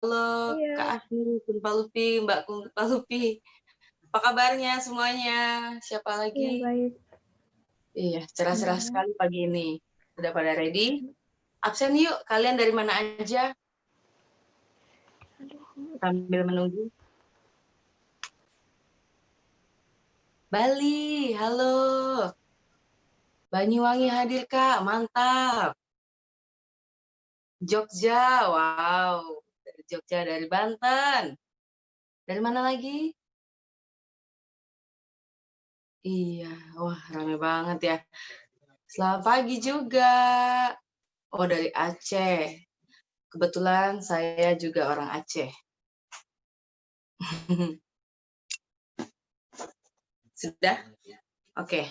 Halo Kak Iya, Afni, Kumpa Lupi, Mbak Kumpa Lupi. Apa kabarnya semuanya? Siapa iya lagi? baik. Iya, cerah-cerah Iya. sekali pagi ini. Udah pada ready? Absen yuk, kalian dari mana aja? Aduh, Sambil menunggu. Bali, halo. Banyuwangi hadir Kak, mantap. Jogja, wow. Dari Jogja, dari Banten. Dari mana lagi? Iya, wah rame banget ya. Selamat pagi juga. Oh, dari Aceh. Kebetulan saya juga orang Aceh. Sudah? Oke.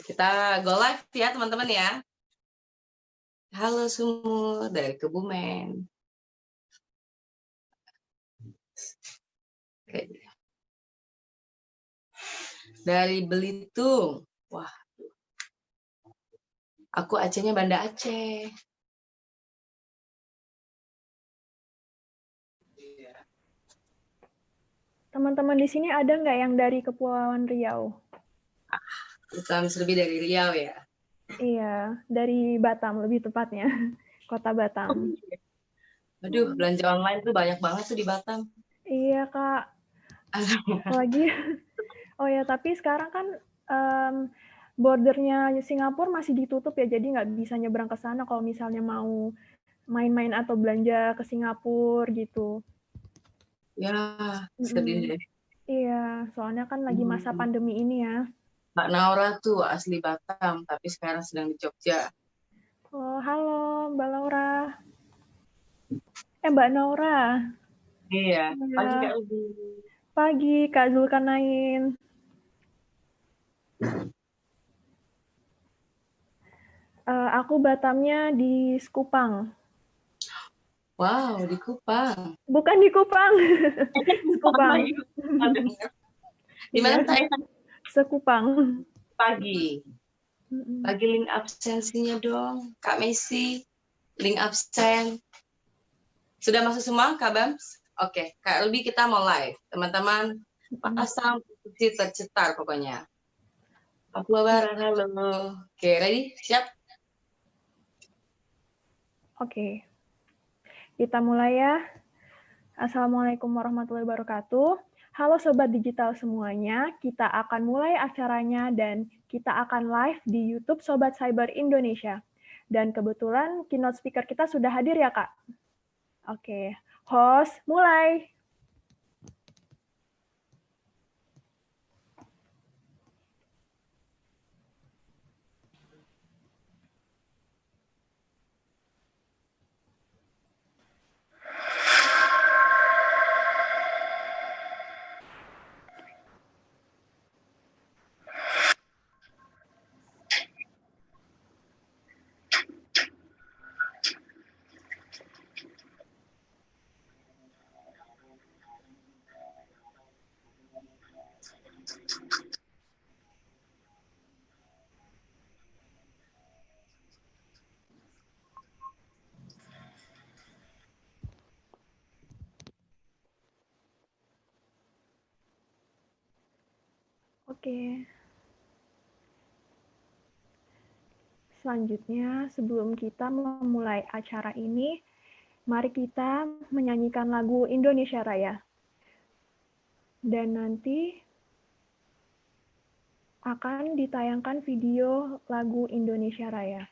Kita go live ya, teman-teman ya. Halo semua dari Kebumen. Oke. Dari Belitung. Wah, aku Acehnya Banda Aceh. teman-teman di sini ada nggak yang dari Kepulauan Riau? Bukan lebih dari Riau ya. Iya, dari Batam lebih tepatnya, Kota Batam. Aduh, belanja online tuh banyak banget tuh di Batam. Iya Kak, apalagi oh ya tapi sekarang kan em, bordernya Singapura masih ditutup ya, jadi nggak bisa nyebrang ke sana kalau misalnya mau main-main atau belanja ke Singapura gitu. Ya, sedih Mm-mm. deh. Iya, soalnya kan lagi masa Hmm. pandemi ini ya. Mbak Naura tuh asli Batam, tapi sekarang sedang di Jogja. Oh, halo Mbak Laura. Mbak Naura. Iya, pagi Kak Iya, Ubi. pagi Kak Zulkarnain. Aku Batamnya di Sekupang. Wow, di Kupang. Bukan di Kupang, Sama Sekupang. yuk. Di Iya, mana saya Sekupang. pagi? Mm-mm. Bagi link absensinya dong, Kak Messi. Link absen. Sudah masuk semua, Kak Bams? Oke, Kak Ruby kita mau live. Teman-teman, Mm-mm. pasang posisi tercetar pokoknya. Aku Oke, Barat, halo. Oke, ready? Siap? oke. Kita mulai ya. Assalamualaikum warahmatullahi wabarakatuh. Halo Sobat Digital semuanya, kita akan mulai acaranya dan kita akan live di YouTube Sobat Cyber Indonesia. Dan kebetulan keynote speaker kita sudah hadir ya Kak? Oke, host mulai. Oke, selanjutnya sebelum kita memulai acara ini, mari kita menyanyikan lagu Indonesia Raya. Dan nanti akan ditayangkan video lagu Indonesia Raya.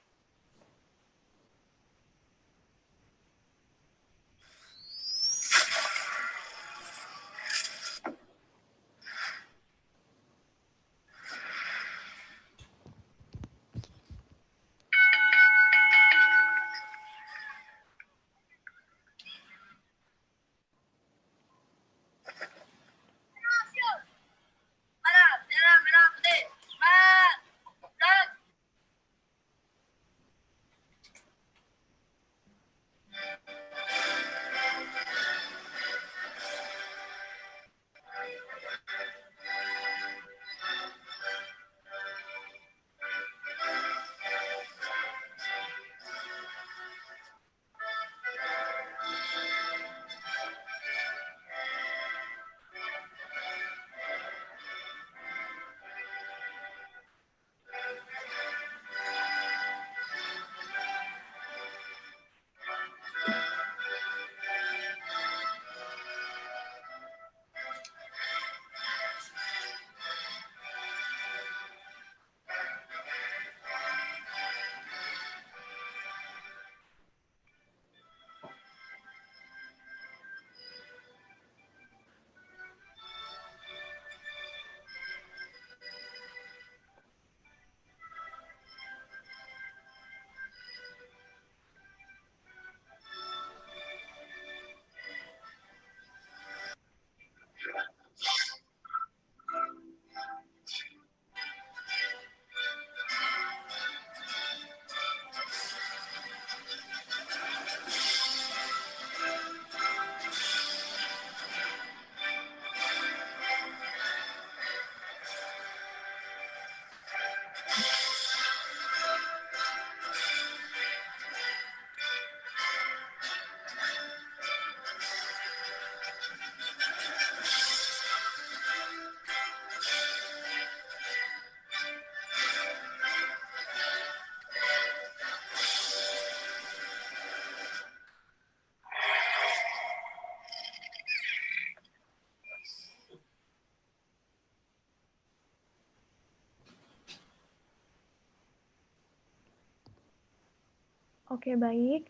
Oke, baik.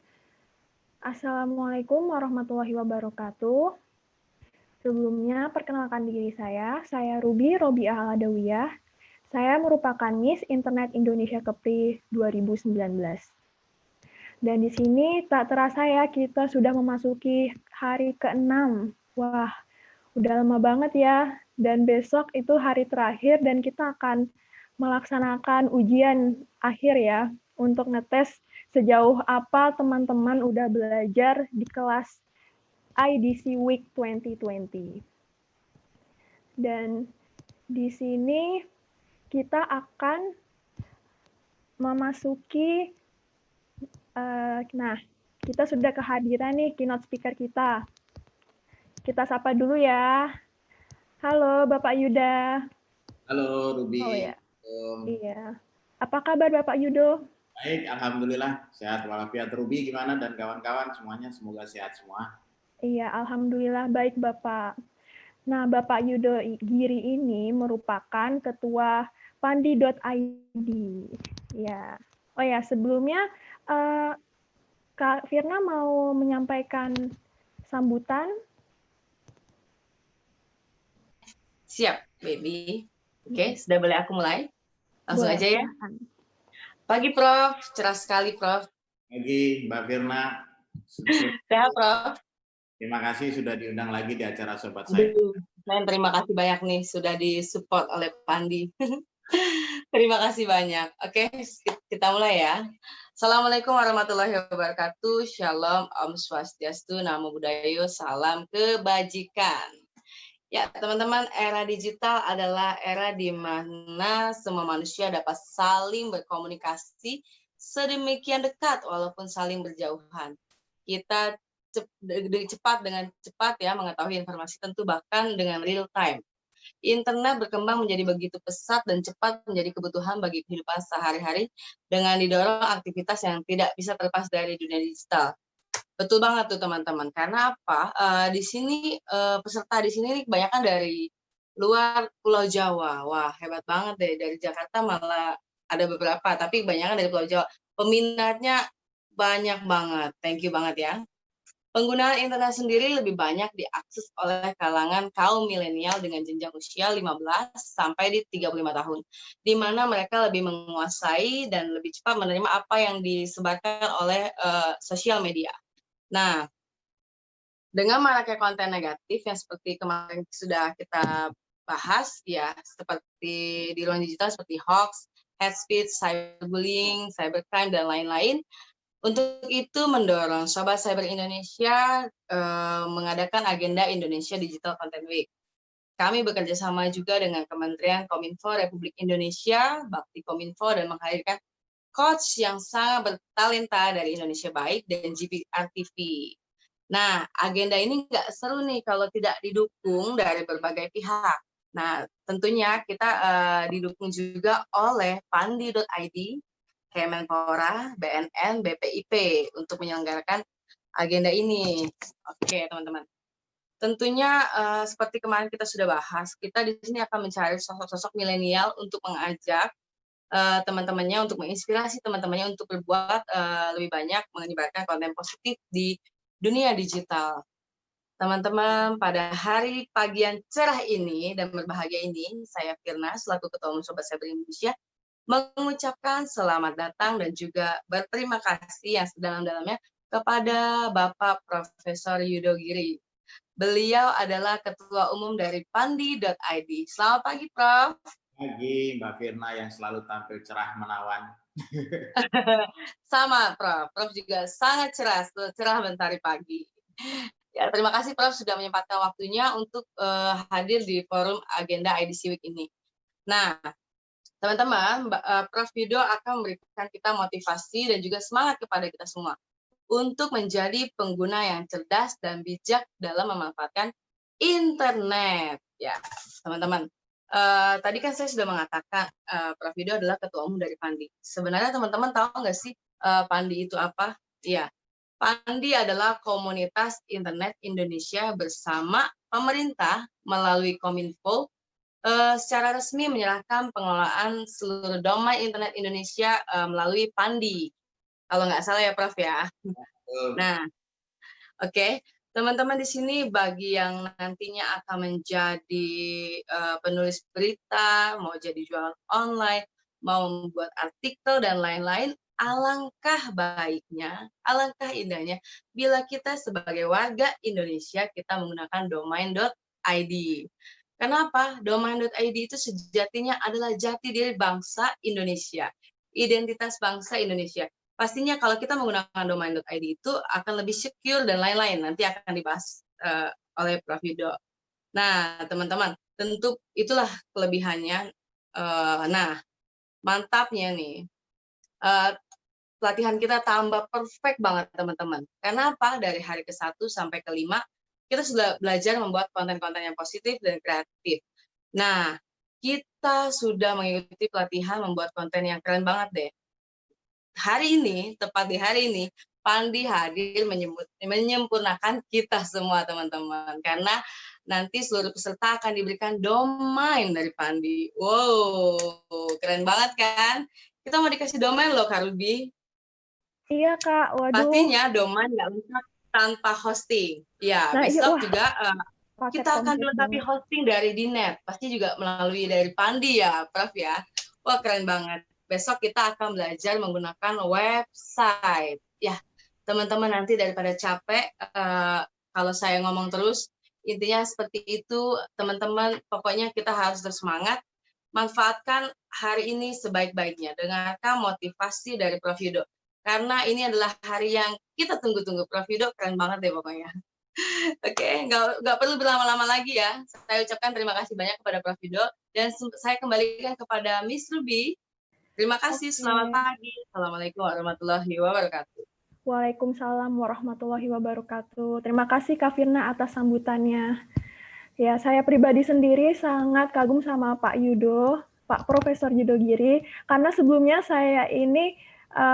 Assalamualaikum warahmatullahi wabarakatuh. Sebelumnya, perkenalkan diri saya Ruby Robiah Aladawiyah. Saya merupakan Miss Internet Indonesia Kepri 2019. Dan di sini tak terasa ya, kita sudah memasuki hari ke-6. Wah, udah lama banget ya. Dan besok itu hari terakhir dan kita akan melaksanakan ujian akhir ya, untuk ngetes sejauh apa teman-teman udah belajar di kelas IDC Week 2020. Dan di sini kita akan memasuki, nah, kita sudah kehadiran nih keynote speaker kita. Kita sapa dulu ya. Halo Bapak Yuda. Halo Ruby. Oh ya. Iya. Apa kabar Bapak Yudo? Baik, alhamdulillah sehat walafiat. Ruby gimana dan kawan-kawan semuanya semoga sehat semua. Iya, alhamdulillah baik Bapak. Nah, Bapak Yudo Giri ini merupakan ketua pandi.id. Ya. Oh ya, sebelumnya Kak Firna mau menyampaikan sambutan. Siap, Baby. Oke, sudah boleh aku mulai? Langsung Boleh, aja ya. silahkan. Pagi, Prof. Cerah sekali, Prof. Pagi, Mbak Firna. Sehat, Prof. Terima kasih sudah diundang lagi di acara Sobat Saya. Dan terima kasih banyak nih sudah disupport oleh Pandi. Terima kasih banyak. Oke, kita mulai ya. Assalamualaikum warahmatullahi wabarakatuh. Shalom, Om Swastiastu, Namo Buddhaya, salam kebajikan. Ya, teman-teman, era digital adalah era di mana semua manusia dapat saling berkomunikasi sedemikian dekat walaupun saling berjauhan. Kita dengan cepat ya mengetahui informasi tentu bahkan dengan real time. Internet berkembang menjadi begitu pesat dan cepat menjadi kebutuhan bagi kehidupan sehari-hari dengan didorong aktivitas yang tidak bisa terlepas dari dunia digital. Betul banget tuh teman-teman. Karena apa? Di sini peserta di sini kebanyakan dari luar Pulau Jawa. Wah, hebat banget deh. Dari Jakarta malah ada beberapa, tapi kebanyakan dari Pulau Jawa. Peminatnya banyak banget. Thank you banget ya. Penggunaan internet sendiri lebih banyak diakses oleh kalangan kaum milenial dengan jenjang usia 15 sampai di 35 tahun, di mana mereka lebih menguasai dan lebih cepat menerima apa yang disebarkan oleh sosial media. Nah, dengan maraknya konten negatif yang seperti kemarin sudah kita bahas, ya, seperti di ruang digital seperti hoax, hate speech, cyberbullying, cybercrime, dan lain-lain. Untuk itu mendorong Sobat Cyber Indonesia mengadakan agenda Indonesia Digital Content Week. Kami bekerja sama juga dengan Kementerian Kominfo Republik Indonesia, Bakti Kominfo, dan menghadirkan coach yang sangat bertalenta dari Indonesia Baik dan GPR TV. Nah, agenda ini nggak seru nih kalau tidak didukung dari berbagai pihak. Nah, tentunya kita didukung juga oleh pandi.id, Kemenpora, BNN, BPIP untuk menyelenggarakan agenda ini. Oke, teman-teman. Tentunya seperti kemarin kita sudah bahas, kita di sini akan mencari sosok-sosok milenial untuk mengajak teman-temannya, untuk menginspirasi teman-temannya untuk berbuat lebih banyak menyebarkan konten positif di dunia digital. Teman-teman, pada hari pagi yang cerah ini dan berbahagia ini, saya Firna, selaku Ketua Umum Sobat Cyber Indonesia, mengucapkan selamat datang dan juga berterima kasih yang sedalam-dalamnya kepada Bapak Profesor Yudo Giri. Beliau adalah Ketua Umum dari pandi.id. Selamat pagi, Prof. Pagi, Mbak Firna yang selalu tampil cerah menawan. Sama, Prof. Prof juga sangat cerah mentari pagi. Ya, terima kasih, Prof, sudah menyempatkan waktunya untuk hadir di forum agenda IDC Week ini. Nah, teman-teman, Prof Yudo akan memberikan kita motivasi dan juga semangat kepada kita semua untuk menjadi pengguna yang cerdas dan bijak dalam memanfaatkan internet. Ya, teman-teman. Tadi kan saya sudah mengatakan Prof Yudo adalah Ketua Umum dari Pandi. Sebenarnya teman-teman tahu nggak sih Pandi itu apa? Iya, Pandi adalah komunitas internet Indonesia bersama pemerintah melalui Kominfo secara resmi menyerahkan pengelolaan seluruh domain internet Indonesia melalui Pandi. Kalau nggak salah ya, Prof ya. Nah, oke. Teman-teman di sini bagi yang nantinya akan menjadi penulis berita, mau jadi jualan online, mau membuat artikel dan lain-lain, alangkah baiknya, alangkah indahnya bila kita sebagai warga Indonesia kita menggunakan domain.id. Kenapa? Domain.id itu sejatinya adalah jati diri bangsa Indonesia, identitas bangsa Indonesia. Pastinya kalau kita menggunakan domain.id itu akan lebih secure dan lain-lain. Nanti akan dibahas oleh Prof. Yudo. Nah, teman-teman, tentu itulah kelebihannya. Nah, mantapnya nih. Pelatihan kita tambah perfect banget, teman-teman. Karena apa? Dari hari ke-1 sampai ke-5, kita sudah belajar membuat konten-konten yang positif dan kreatif. Nah, kita sudah mengikuti pelatihan membuat konten yang keren banget deh. Hari ini, tepat di hari ini, Pandi hadir menyempurnakan kita semua, teman-teman. Karena nanti seluruh peserta akan diberikan domain dari Pandi. Wow, keren banget kan? Kita mau dikasih domain loh, Kak Ruby. Iya, Kak. Waduh. Pastinya domain nggak lengkap tanpa hosting. Ya, Nah, besok iya, juga kita akan dilengkapi hosting dari Dinet. Pasti juga melalui dari Pandi ya, Prof ya. Wah, keren banget. Besok kita akan belajar menggunakan website. Ya, teman-teman nanti daripada capek, kalau saya ngomong terus, intinya seperti itu, teman-teman. Pokoknya kita harus bersemangat. Manfaatkan hari ini sebaik-baiknya. Dengarkan motivasi dari Prof Yudo. Karena ini adalah hari yang kita tunggu-tunggu. Prof Yudo keren banget deh pokoknya. Oke, nggak perlu berlama-lama lagi ya. Saya ucapkan terima kasih banyak kepada Prof Yudo. Dan saya kembalikan kepada Miss Ruby. Terima kasih, selamat pagi. Assalamualaikum warahmatullahi wabarakatuh. Waalaikumsalam warahmatullahi wabarakatuh. Terima kasih Kak Firna atas sambutannya. Ya, saya pribadi sendiri sangat kagum sama Pak Yudo, Pak Profesor Yudo Giri, karena sebelumnya saya ini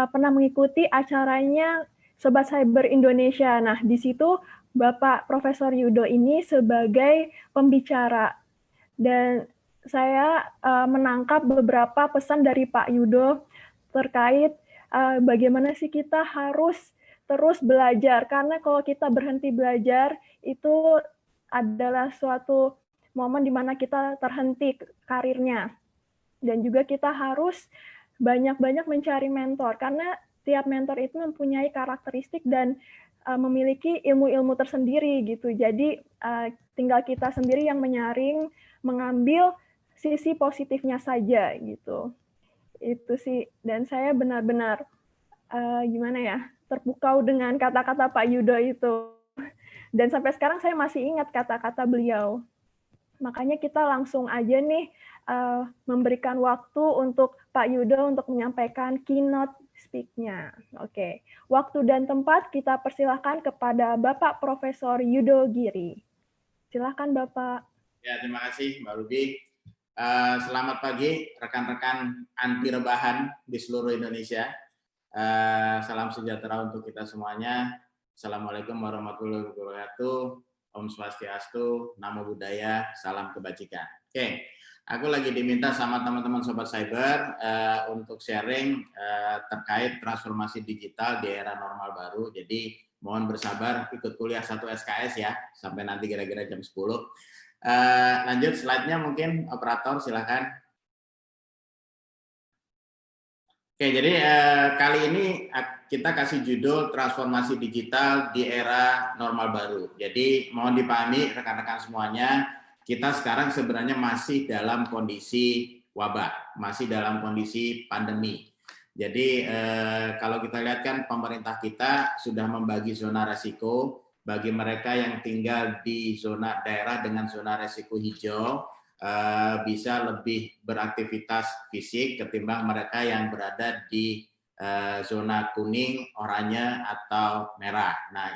pernah mengikuti acaranya Sobat Cyber Indonesia. Nah, di situ Bapak Profesor Yudo ini sebagai pembicara. Dan saya menangkap beberapa pesan dari Pak Yudo terkait bagaimana sih kita harus terus belajar. Karena kalau kita berhenti belajar, itu adalah suatu momen di mana kita terhenti karirnya. Dan juga kita harus banyak-banyak mencari mentor, karena tiap mentor itu mempunyai karakteristik dan memiliki ilmu-ilmu tersendiri gitu. Jadi tinggal kita sendiri yang menyaring, mengambil sisi positifnya saja gitu. Itu sih, dan saya benar-benar gimana ya, terpukau dengan kata-kata Pak Yudo itu. Dan sampai sekarang saya masih ingat kata-kata beliau. Makanya kita langsung aja nih memberikan waktu untuk Pak Yudo untuk menyampaikan keynote speak-nya. Oke, waktu dan tempat kita persilahkan kepada Bapak Profesor Yudo Giri. Silahkan Bapak. Ya, terima kasih Mbak Ruby. Selamat pagi rekan-rekan anti rebahan di seluruh Indonesia. Salam sejahtera untuk kita semuanya. Assalamualaikum warahmatullahi wabarakatuh. Om Swastiastu, Namo Buddhaya, salam kebajikan. Oke, aku lagi diminta sama teman-teman Sobat Cyber untuk sharing terkait transformasi digital di era normal baru. Jadi mohon bersabar ikut kuliah 1 SKS ya, sampai nanti kira-kira jam 10. Lanjut slide-nya mungkin, operator silakan. Oke, jadi kali ini kita kasih judul transformasi digital di era normal baru. Jadi mohon dipahami rekan-rekan semuanya, kita sekarang sebenarnya masih dalam kondisi wabah, masih dalam kondisi pandemi. Jadi kalau kita lihat kan pemerintah kita sudah membagi zona resiko bagi mereka yang tinggal di zona daerah dengan zona resiko hijau. Bisa lebih beraktivitas fisik ketimbang mereka yang berada di zona kuning, oranye, atau merah. Nah,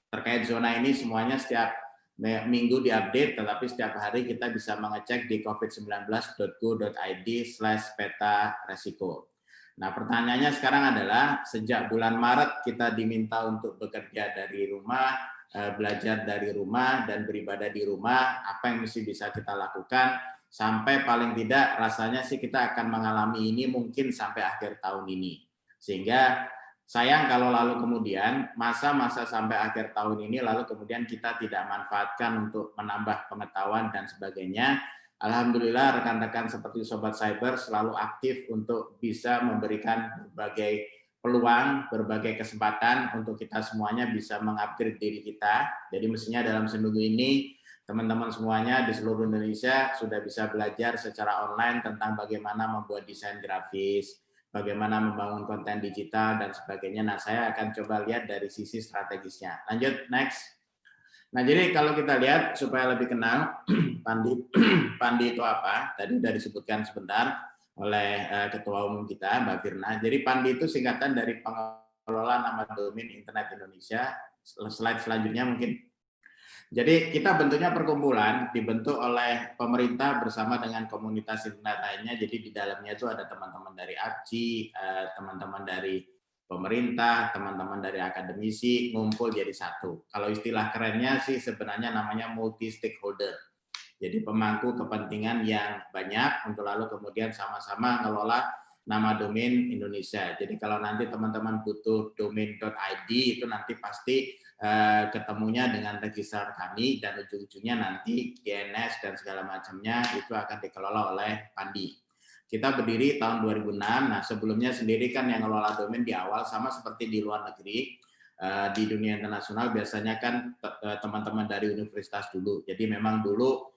terkait zona ini semuanya setiap minggu diupdate, tetapi setiap hari kita bisa mengecek di covid19.go.id/peta resiko. Nah, pertanyaannya sekarang adalah sejak bulan Maret kita diminta untuk bekerja dari rumah, belajar dari rumah dan beribadah di rumah, apa yang mesti bisa kita lakukan sampai paling tidak rasanya sih kita akan mengalami ini mungkin sampai akhir tahun ini. Sehingga Sayang kalau lalu kemudian masa-masa sampai akhir tahun ini lalu kemudian kita tidak manfaatkan untuk menambah pengetahuan dan sebagainya. Alhamdulillah rekan-rekan seperti Sobat Cyber selalu aktif untuk bisa memberikan berbagai peluang, berbagai kesempatan untuk kita semuanya bisa mengupgrade diri kita. Jadi mestinya dalam seminggu ini teman-teman semuanya di seluruh Indonesia sudah bisa belajar secara online tentang bagaimana membuat desain grafis, bagaimana membangun konten digital, dan sebagainya. Nah, saya akan coba lihat dari sisi strategisnya. Lanjut, next. Nah, jadi kalau kita lihat supaya lebih kenal Pandi itu apa? Tadi sudah disebutkan sebentar oleh Ketua Umum kita, Mbak Firna. Jadi Pandi itu singkatan dari Pengelola Nama Domain Internet Indonesia. Slide selanjutnya mungkin. Jadi kita bentuknya perkumpulan, dibentuk oleh pemerintah bersama dengan komunitas internet lainnya. Jadi di dalamnya itu ada teman-teman dari APCI, teman-teman dari pemerintah, teman-teman dari akademisi, ngumpul jadi satu. Kalau istilah kerennya sih sebenarnya namanya multi stakeholder. Jadi pemangku kepentingan yang banyak untuk lalu kemudian sama-sama ngelola nama domain Indonesia. Jadi kalau nanti teman-teman butuh domain.id itu nanti pasti ketemunya dengan registrar kami dan ujung-ujungnya nanti DNS dan segala macamnya itu akan dikelola oleh Pandi. Kita berdiri tahun 2006. Nah, sebelumnya sendiri kan yang ngelola domain di awal sama seperti di luar negeri. Di dunia internasional biasanya kan teman-teman dari universitas dulu. Jadi memang dulu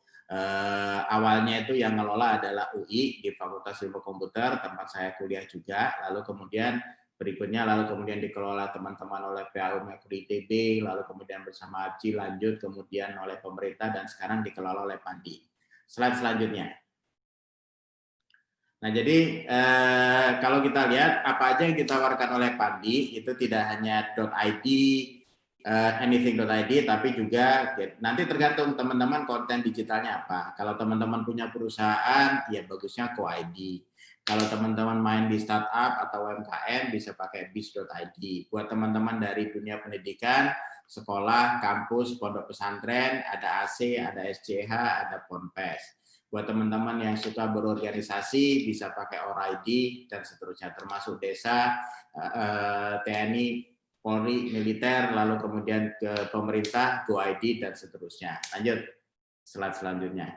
awalnya itu yang ngelola adalah UI di Fakultas Ilmu Komputer, tempat saya kuliah juga. Lalu kemudian berikutnya dikelola teman-teman oleh PAU Mercury ITB, lalu kemudian bersama APCI lanjut kemudian oleh pemerintah dan sekarang dikelola oleh Pandi. Slide selanjutnya. Nah, jadi kalau kita lihat apa aja yang ditawarkan oleh Pandi itu tidak hanya .id, anything.id, tapi juga nanti tergantung teman-teman konten digitalnya apa. Kalau teman-teman punya perusahaan, ya bagusnya co-id. Kalau teman-teman main di startup atau UMKM bisa pakai biz.id. Buat teman-teman dari dunia pendidikan, sekolah, kampus, pondok pesantren, ada AC, ada SCH, ada Ponpes. Buat teman-teman yang suka berorganisasi bisa pakai ORID dan seterusnya, termasuk desa, TNI, Polri, militer, lalu kemudian ke pemerintah, GoID dan seterusnya. Lanjut slide selanjutnya.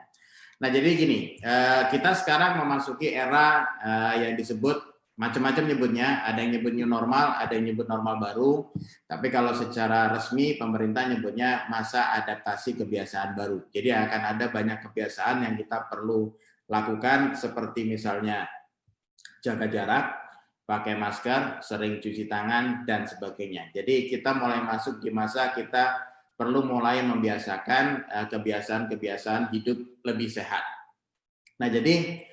Nah, jadi gini, kita sekarang memasuki era yang disebut macam-macam nyebutnya, ada yang nyebut new normal, ada yang nyebut normal baru, tapi kalau secara resmi pemerintah nyebutnya masa adaptasi kebiasaan baru. Jadi akan ada banyak kebiasaan yang kita perlu lakukan seperti misalnya jaga jarak, pakai masker, sering cuci tangan, dan sebagainya. Jadi kita mulai masuk di masa kita perlu mulai membiasakan kebiasaan-kebiasaan hidup lebih sehat. Nah, jadi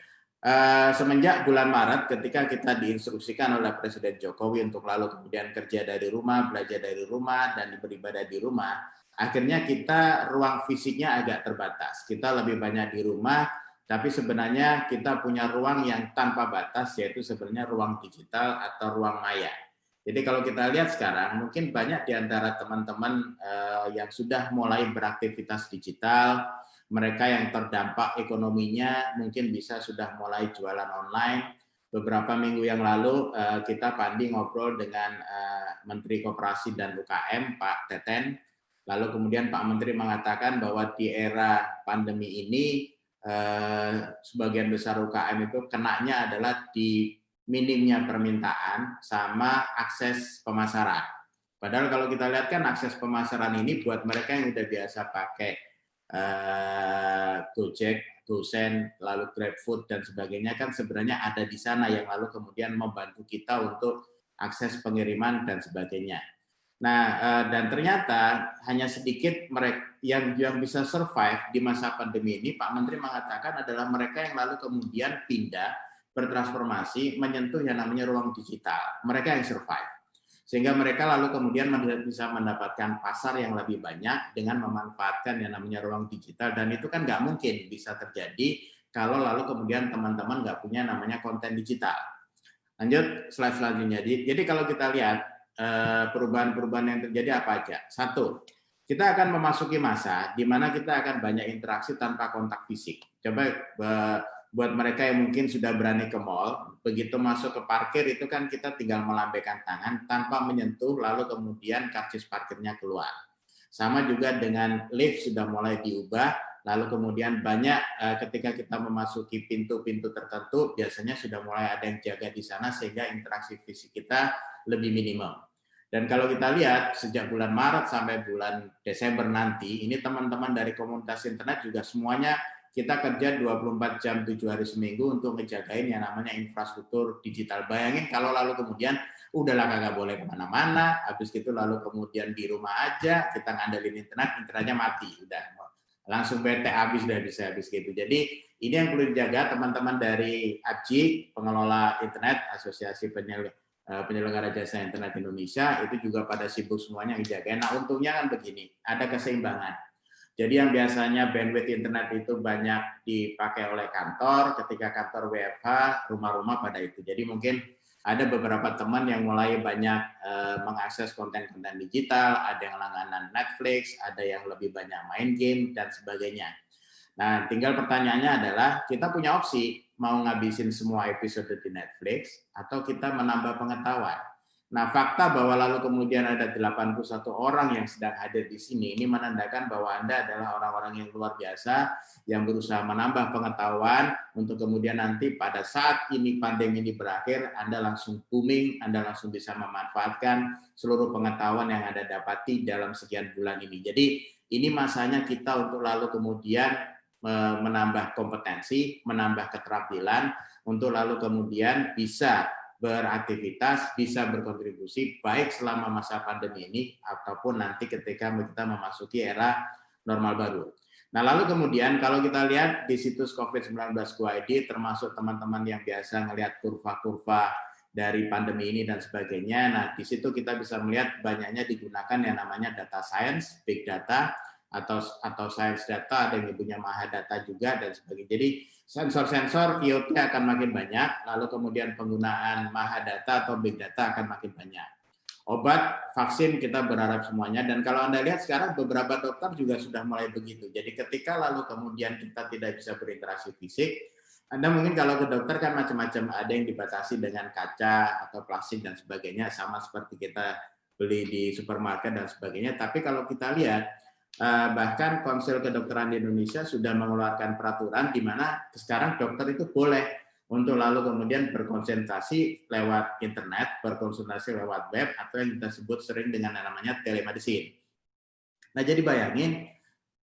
semenjak bulan Maret ketika kita diinstruksikan oleh Presiden Jokowi untuk lalu kemudian kerja dari rumah, belajar dari rumah, dan beribadah di rumah, akhirnya kita ruang fisiknya agak terbatas. Kita lebih banyak di rumah, tapi sebenarnya kita punya ruang yang tanpa batas, yaitu sebenarnya ruang digital atau ruang maya. Jadi kalau kita lihat sekarang, mungkin banyak di antara teman-teman yang sudah mulai beraktivitas digital, mereka yang terdampak ekonominya mungkin bisa sudah mulai jualan online. Beberapa minggu yang lalu kita Pandi ngobrol dengan Menteri Koperasi dan UKM, Pak Teten. Lalu kemudian Pak Menteri mengatakan bahwa di era pandemi ini sebagian besar UKM itu kenanya adalah di minimnya permintaan sama akses pemasaran. Padahal kalau kita lihat kan akses pemasaran ini buat mereka yang udah biasa pakai Gojek, GoSend, lalu GrabFood dan sebagainya kan sebenarnya ada di sana yang lalu kemudian membantu kita untuk akses pengiriman dan sebagainya. Nah, dan ternyata hanya sedikit mereka yang bisa survive di masa pandemi ini. Pak Menteri mengatakan adalah mereka yang lalu kemudian pindah bertransformasi menyentuh yang namanya ruang digital. Mereka yang survive. Sehingga mereka lalu kemudian bisa mendapatkan pasar yang lebih banyak dengan memanfaatkan yang namanya ruang digital. Dan itu kan nggak mungkin bisa terjadi kalau lalu kemudian teman-teman nggak punya namanya konten digital. Lanjut slide selanjutnya. Jadi kalau kita lihat perubahan-perubahan yang terjadi apa aja. Satu, kita akan memasuki masa di mana kita akan banyak interaksi tanpa kontak fisik. Coba buat mereka yang mungkin sudah berani ke mall, begitu masuk ke parkir itu kan kita tinggal melambaikan tangan tanpa menyentuh, lalu kemudian karcis parkirnya keluar. Sama juga dengan lift sudah mulai diubah, lalu kemudian banyak ketika kita memasuki pintu-pintu tertentu, biasanya sudah mulai ada yang jaga di sana sehingga interaksi fisik kita lebih minimum. Dan kalau kita lihat sejak bulan Maret sampai bulan Desember nanti, ini teman-teman dari komunitas internet juga semuanya kita kerja 24 jam 7 hari seminggu untuk ngejagain yang namanya infrastruktur digital. Bayangin kalau lalu kemudian udahlah kagak boleh kemana-mana, habis itu lalu kemudian di rumah aja kita ngandelin internetnya mati, udah langsung bete habis gitu. Jadi ini yang perlu dijaga teman-teman dari AJI, pengelola internet, Asosiasi Penyelenggara Jasa Internet Indonesia, itu juga pada sibuk semuanya ngejagain. Nah untungnya kan begini, ada keseimbangan. Jadi yang biasanya bandwidth internet itu banyak dipakai oleh kantor, ketika kantor WFH, rumah-rumah pada itu. Jadi mungkin ada beberapa teman yang mulai banyak mengakses konten-konten digital, ada yang langganan Netflix, ada yang lebih banyak main game, dan sebagainya. Nah, tinggal pertanyaannya adalah, kita punya opsi mau ngabisin semua episode di Netflix, atau kita menambah pengetahuan. Nah, fakta bahwa lalu kemudian ada 81 orang yang sedang hadir di sini, ini menandakan bahwa Anda adalah orang-orang yang luar biasa, yang berusaha menambah pengetahuan, untuk kemudian nanti pada saat ini pandemi ini berakhir, Anda langsung booming, Anda langsung bisa memanfaatkan seluruh pengetahuan yang Anda dapati dalam sekian bulan ini. Jadi, ini masanya kita untuk lalu kemudian menambah kompetensi, menambah keterampilan, untuk lalu kemudian bisa beraktivitas, bisa berkontribusi baik selama masa pandemi ini ataupun nanti ketika kita memasuki era normal baru. Nah, lalu kemudian kalau kita lihat di situs COVID-19.go.id, termasuk teman-teman yang biasa melihat kurva-kurva dari pandemi ini dan sebagainya, nah di situ kita bisa melihat banyaknya digunakan yang namanya data science, big data, atau science data, ada yang punya mahadata juga dan sebagainya. Jadi sensor-sensor IoT akan makin banyak, lalu kemudian penggunaan mahadata atau big data akan makin banyak. Obat, vaksin kita berharap semuanya, dan kalau Anda lihat sekarang beberapa dokter juga sudah mulai begitu. Jadi ketika lalu kemudian kita tidak bisa berinteraksi fisik, Anda mungkin kalau ke dokter kan macam-macam, ada yang dibatasi dengan kaca atau plastik dan sebagainya, sama seperti kita beli di supermarket dan sebagainya. Tapi kalau kita lihat, bahkan Konsil Kedokteran di Indonesia sudah mengeluarkan peraturan di mana sekarang dokter itu boleh untuk lalu kemudian berkonsultasi lewat internet, berkonsultasi lewat web, atau yang kita sebut sering dengan namanya telemedicine. Nah, jadi bayangin,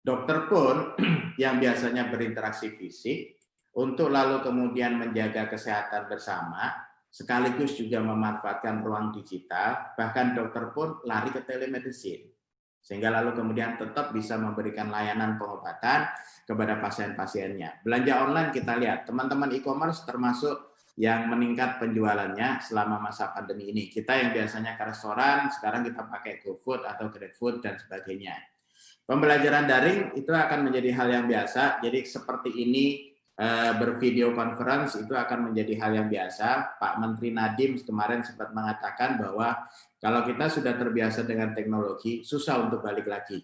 dokter pun yang biasanya berinteraksi fisik, untuk lalu kemudian menjaga kesehatan bersama, sekaligus juga memanfaatkan ruang digital, bahkan dokter pun lari ke telemedicine. Sehingga lalu kemudian tetap bisa memberikan layanan pengobatan kepada pasien-pasiennya. Belanja online kita lihat, teman-teman e-commerce termasuk yang meningkat penjualannya selama masa pandemi ini. Kita yang biasanya ke restoran, sekarang kita pakai GoFood atau GrabFood dan sebagainya. Pembelajaran daring itu akan menjadi hal yang biasa, jadi seperti ini bervideo conference itu akan menjadi hal yang biasa. Pak Menteri Nadiem kemarin sempat mengatakan bahwa kalau kita sudah terbiasa dengan teknologi, susah untuk balik lagi.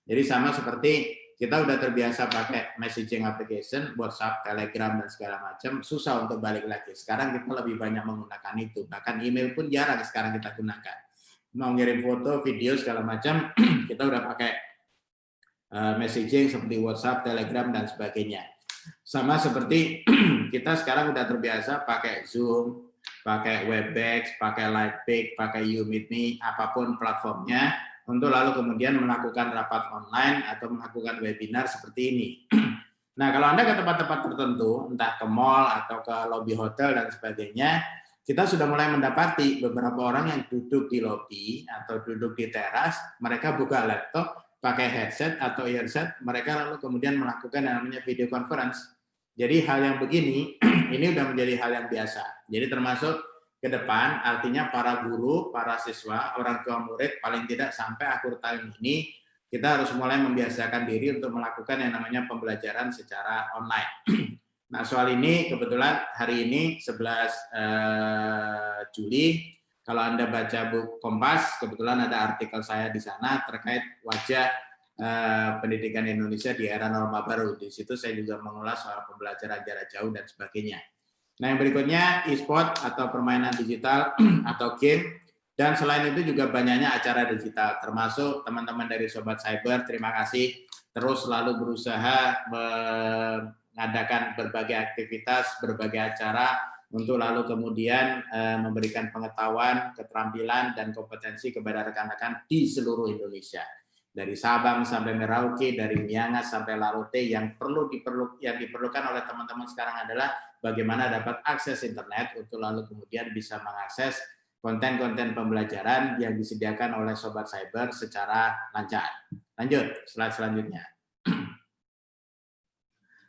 Jadi sama seperti kita udah terbiasa pakai messaging application, WhatsApp, Telegram, dan segala macam, susah untuk balik lagi. Sekarang kita lebih banyak menggunakan itu. Bahkan email pun jarang sekarang kita gunakan. Mau ngirim foto, video, segala macam, kita udah pakai messaging seperti WhatsApp, Telegram, dan sebagainya. Sama seperti kita sekarang udah terbiasa pakai Zoom, pakai Webex, pakai Lightpeak, pakai YouMeetMe, apapun platformnya, untuk lalu kemudian melakukan rapat online atau melakukan webinar seperti ini. Nah, kalau Anda ke tempat-tempat tertentu, entah ke mall atau ke lobby hotel dan sebagainya, kita sudah mulai mendapati beberapa orang yang duduk di lobby atau duduk di teras, mereka buka laptop, pakai headset atau earset, mereka lalu kemudian melakukan yang namanya video conference. Jadi hal yang begini, ini sudah menjadi hal yang biasa. Jadi termasuk ke depan, artinya para guru, para siswa, orang tua murid, paling tidak sampai akhir tahun ini, kita harus mulai membiasakan diri untuk melakukan yang namanya pembelajaran secara online. Nah, soal ini kebetulan hari ini 11 Juli, kalau Anda baca buku Kompas, kebetulan ada artikel saya di sana terkait wajah pendidikan Indonesia di era norma baru. Di situ saya juga mengulas soal pembelajaran jarak jauh dan sebagainya. Nah, yang berikutnya e-sport atau permainan digital atau game. Dan selain itu juga banyaknya acara digital, termasuk teman-teman dari Sobat Cyber, terima kasih terus selalu berusaha mengadakan berbagai aktivitas, berbagai acara untuk lalu kemudian memberikan pengetahuan, keterampilan, dan kompetensi kepada rekan-rekan di seluruh Indonesia. Dari Sabang sampai Merauke, dari Miangas sampai Larote, yang diperlukan oleh teman-teman sekarang adalah bagaimana dapat akses internet untuk lalu kemudian bisa mengakses konten-konten pembelajaran yang disediakan oleh Sobat Cyber secara lancar. Lanjut, slide selanjutnya.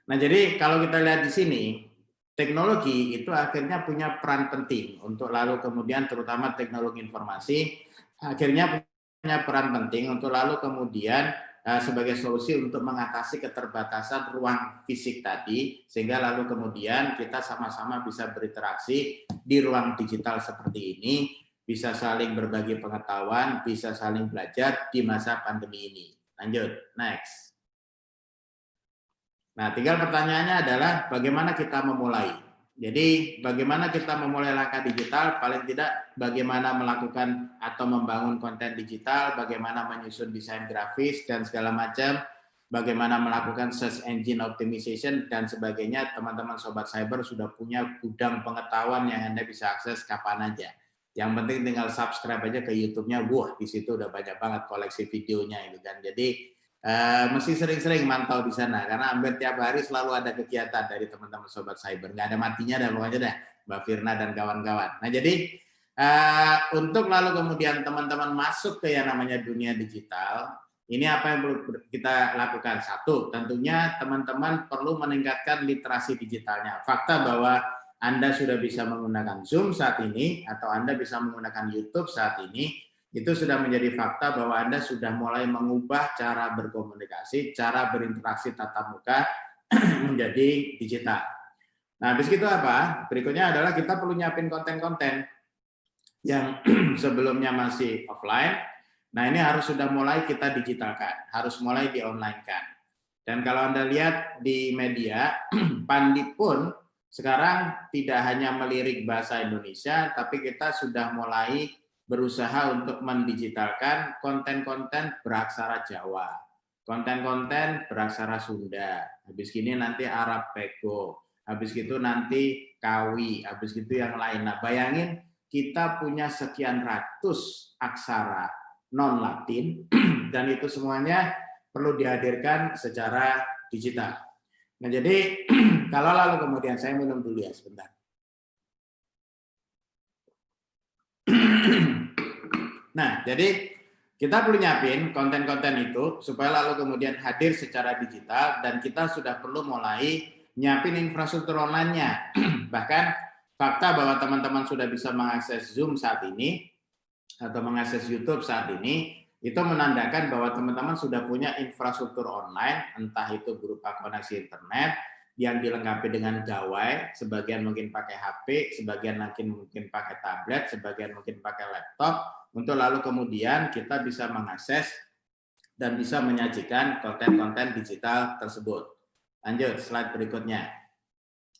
Nah, jadi kalau kita lihat di sini, teknologi itu akhirnya punya peran penting untuk lalu kemudian terutama teknologi informasi, akhirnya punya peran penting untuk lalu kemudian sebagai solusi untuk mengatasi keterbatasan ruang fisik tadi, sehingga lalu kemudian kita sama-sama bisa berinteraksi di ruang digital seperti ini, bisa saling berbagi pengetahuan, bisa saling belajar di masa pandemi ini. Lanjut, next. Nah, tinggal pertanyaannya adalah bagaimana kita memulai. Jadi, bagaimana kita memulai langkah digital, paling tidak bagaimana melakukan atau membangun konten digital, bagaimana menyusun desain grafis, dan segala macam, bagaimana melakukan search engine optimization, dan sebagainya. Teman-teman Sobat Cyber sudah punya gudang pengetahuan yang Anda bisa akses kapan aja. Yang penting tinggal subscribe aja ke YouTube-nya, wah, di situ udah banyak banget koleksi videonya, gitu kan. Jadi, mesti sering-sering mantau di sana karena hampir tiap hari selalu ada kegiatan dari teman-teman Sobat Cyber, nggak ada matinya dah pokoknya dah, Mbak Firna dan kawan-kawan. Nah, jadi untuk lalu kemudian teman-teman masuk ke yang namanya dunia digital, ini apa yang perlu kita lakukan? Satu, tentunya teman-teman perlu meningkatkan literasi digitalnya. Fakta bahwa Anda sudah bisa menggunakan Zoom saat ini atau Anda bisa menggunakan YouTube saat ini, itu sudah menjadi fakta bahwa Anda sudah mulai mengubah cara berkomunikasi, cara berinteraksi tatap muka menjadi digital. Nah, habis itu apa? Berikutnya adalah kita perlu nyiapin konten-konten yang sebelumnya masih offline. Nah, ini harus sudah mulai kita digitalkan, harus mulai di-online-kan. Dan kalau Anda lihat di media, Pandi pun sekarang tidak hanya melirik bahasa Indonesia, tapi kita sudah mulai berusaha untuk mendigitalkan konten-konten beraksara Jawa, konten-konten beraksara Sunda, habis gini nanti Arab Peko, habis gitu nanti Kawi, habis gitu yang lain. Nah, bayangin kita punya sekian ratus aksara non-Latin dan itu semuanya perlu dihadirkan secara digital. Nah, jadi kalau lalu kemudian saya minum dulu ya sebentar. Nah, jadi kita perlu nyiapin konten-konten itu supaya lalu kemudian hadir secara digital dan kita sudah perlu mulai nyiapin infrastruktur online-nya. Bahkan fakta bahwa teman-teman sudah bisa mengakses Zoom saat ini atau mengakses YouTube saat ini, itu menandakan bahwa teman-teman sudah punya infrastruktur online, entah itu berupa koneksi internet yang dilengkapi dengan gawai, sebagian mungkin pakai HP, sebagian mungkin pakai tablet, sebagian mungkin pakai laptop, untuk lalu kemudian kita bisa mengakses dan bisa menyajikan konten-konten digital tersebut. Lanjut, slide berikutnya.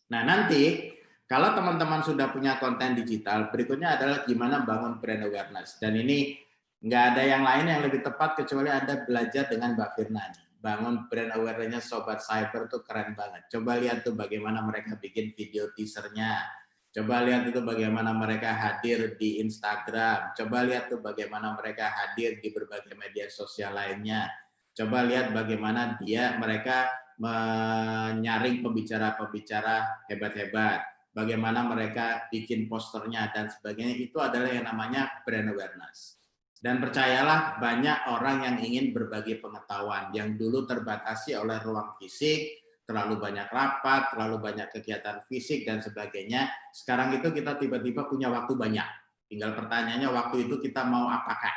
Nah, nanti kalau teman-teman sudah punya konten digital, berikutnya adalah gimana bangun brand awareness. Dan ini nggak ada yang lain yang lebih tepat kecuali Anda belajar dengan Mbak Firna. Bangun brand awareness-nya Sobat Cyber tuh keren banget. Coba lihat tuh bagaimana mereka bikin video teasernya. Coba lihat itu bagaimana mereka hadir di Instagram. Coba lihat tuh bagaimana mereka hadir di berbagai media sosial lainnya. Coba lihat bagaimana mereka menyaring pembicara-pembicara hebat-hebat. Bagaimana mereka bikin posternya dan sebagainya. Itu adalah yang namanya brand awareness. Dan percayalah, banyak orang yang ingin berbagi pengetahuan yang dulu terbatasi oleh ruang fisik, terlalu banyak rapat, terlalu banyak kegiatan fisik dan sebagainya. Sekarang itu kita tiba-tiba punya waktu banyak. Tinggal pertanyaannya, waktu itu kita mau apakan?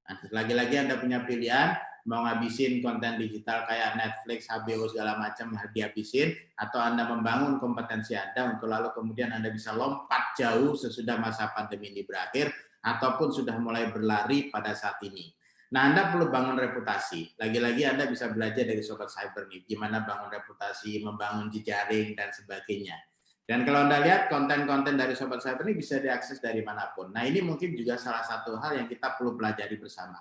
Nah, lagi-lagi Anda punya pilihan, mau ngabisin konten digital kayak Netflix, HBO segala macam dihabisin, atau Anda membangun kompetensi Anda untuk lalu kemudian Anda bisa lompat jauh sesudah masa pandemi ini berakhir, ataupun sudah mulai berlari pada saat ini. Nah, Anda perlu bangun reputasi. Lagi-lagi Anda bisa belajar dari Sobat Cyber nih, gimana bangun reputasi, membangun jejaring, dan sebagainya. Dan kalau Anda lihat konten-konten dari Sobat Cyber ini bisa diakses dari manapun. Nah, ini mungkin juga salah satu hal yang kita perlu pelajari bersama.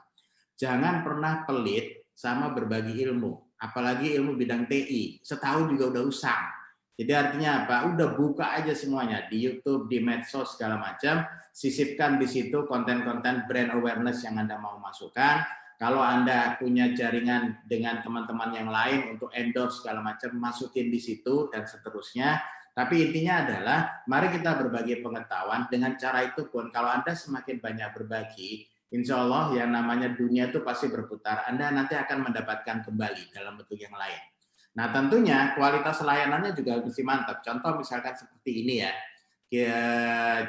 Jangan pernah pelit sama berbagi ilmu, apalagi ilmu bidang TI. Setahun juga udah usang. Jadi artinya apa? Udah buka aja semuanya di YouTube, di medsos segala macam. Sisipkan di situ konten-konten brand awareness yang Anda mau masukkan. Kalau Anda punya jaringan dengan teman-teman yang lain untuk endorse segala macam, masukin di situ dan seterusnya. Tapi intinya adalah mari kita berbagi pengetahuan. Dengan cara itu pun kalau Anda semakin banyak berbagi, insya Allah yang namanya dunia itu pasti berputar. Anda nanti akan mendapatkan kembali dalam bentuk yang lain. Nah tentunya kualitas layanannya juga mesti mantap. Contoh misalkan seperti ini ya.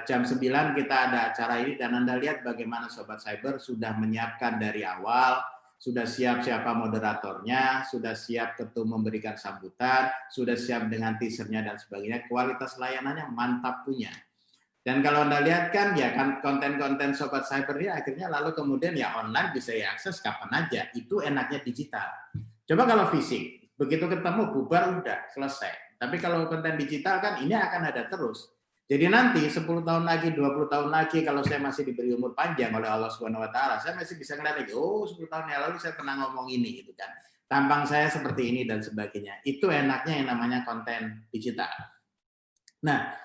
Jam 9 kita ada acara ini dan Anda lihat bagaimana Sobat Cyber sudah menyiapkan dari awal, sudah siap siapa moderatornya, sudah siap ketum memberikan sambutan, sudah siap dengan teasernya dan sebagainya. Kualitas layanannya mantap punya. Dan kalau Anda lihat kan ya kan konten-konten Sobat Cyber ini akhirnya lalu kemudian ya online bisa diakses kapan aja. Itu enaknya digital. Coba kalau fisik, begitu ketemu bubar udah selesai. Tapi kalau konten digital kan ini akan ada terus. Jadi nanti 10 tahun lagi, 20 tahun lagi kalau saya masih diberi umur panjang oleh Allah Subhanahu wa taala, saya masih bisa ngeliat lagi, oh 10 tahun yang lalu saya pernah ngomong ini gitu kan. Tampang saya seperti ini dan sebagainya. Itu enaknya yang namanya konten digital. Nah,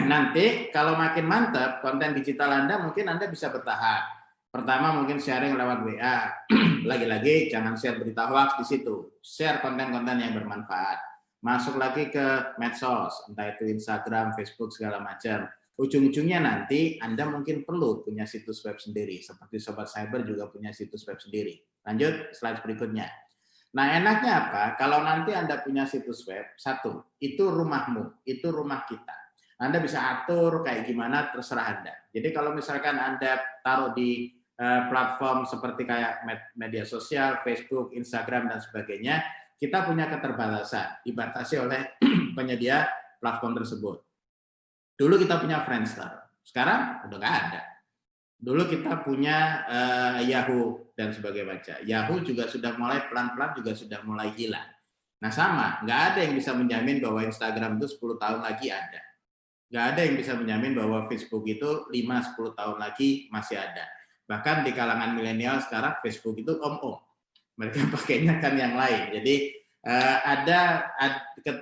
nanti kalau makin mantap konten digital Anda mungkin Anda bisa bertahap. Pertama mungkin sharing lewat WA. Lagi-lagi jangan share berita hoax di situ. Share konten-konten yang bermanfaat. Masuk lagi ke medsos, entah itu Instagram, Facebook, segala macam. Ujung-ujungnya nanti Anda mungkin perlu punya situs web sendiri. Seperti Sobat Cyber juga punya situs web sendiri. Lanjut, slide berikutnya. Nah, enaknya apa? Kalau nanti Anda punya situs web, satu, itu rumahmu, itu rumah kita. Anda bisa atur kayak gimana, terserah Anda. Jadi kalau misalkan Anda taruh di platform seperti kayak media sosial, Facebook, Instagram, dan sebagainya, kita punya keterbatasan, dibatasi oleh penyedia platform tersebut. Dulu kita punya Friendster, sekarang udah nggak ada. Dulu kita punya Yahoo dan sebagainya. Yahoo juga sudah mulai pelan-pelan juga sudah mulai hilang. Nah sama, nggak ada yang bisa menjamin bahwa Instagram itu 10 tahun lagi ada. Nggak ada yang bisa menjamin bahwa Facebook itu 5-10 tahun lagi masih ada. Bahkan di kalangan milenial sekarang Facebook itu om-om. Mereka pakainya kan yang lain. Jadi ada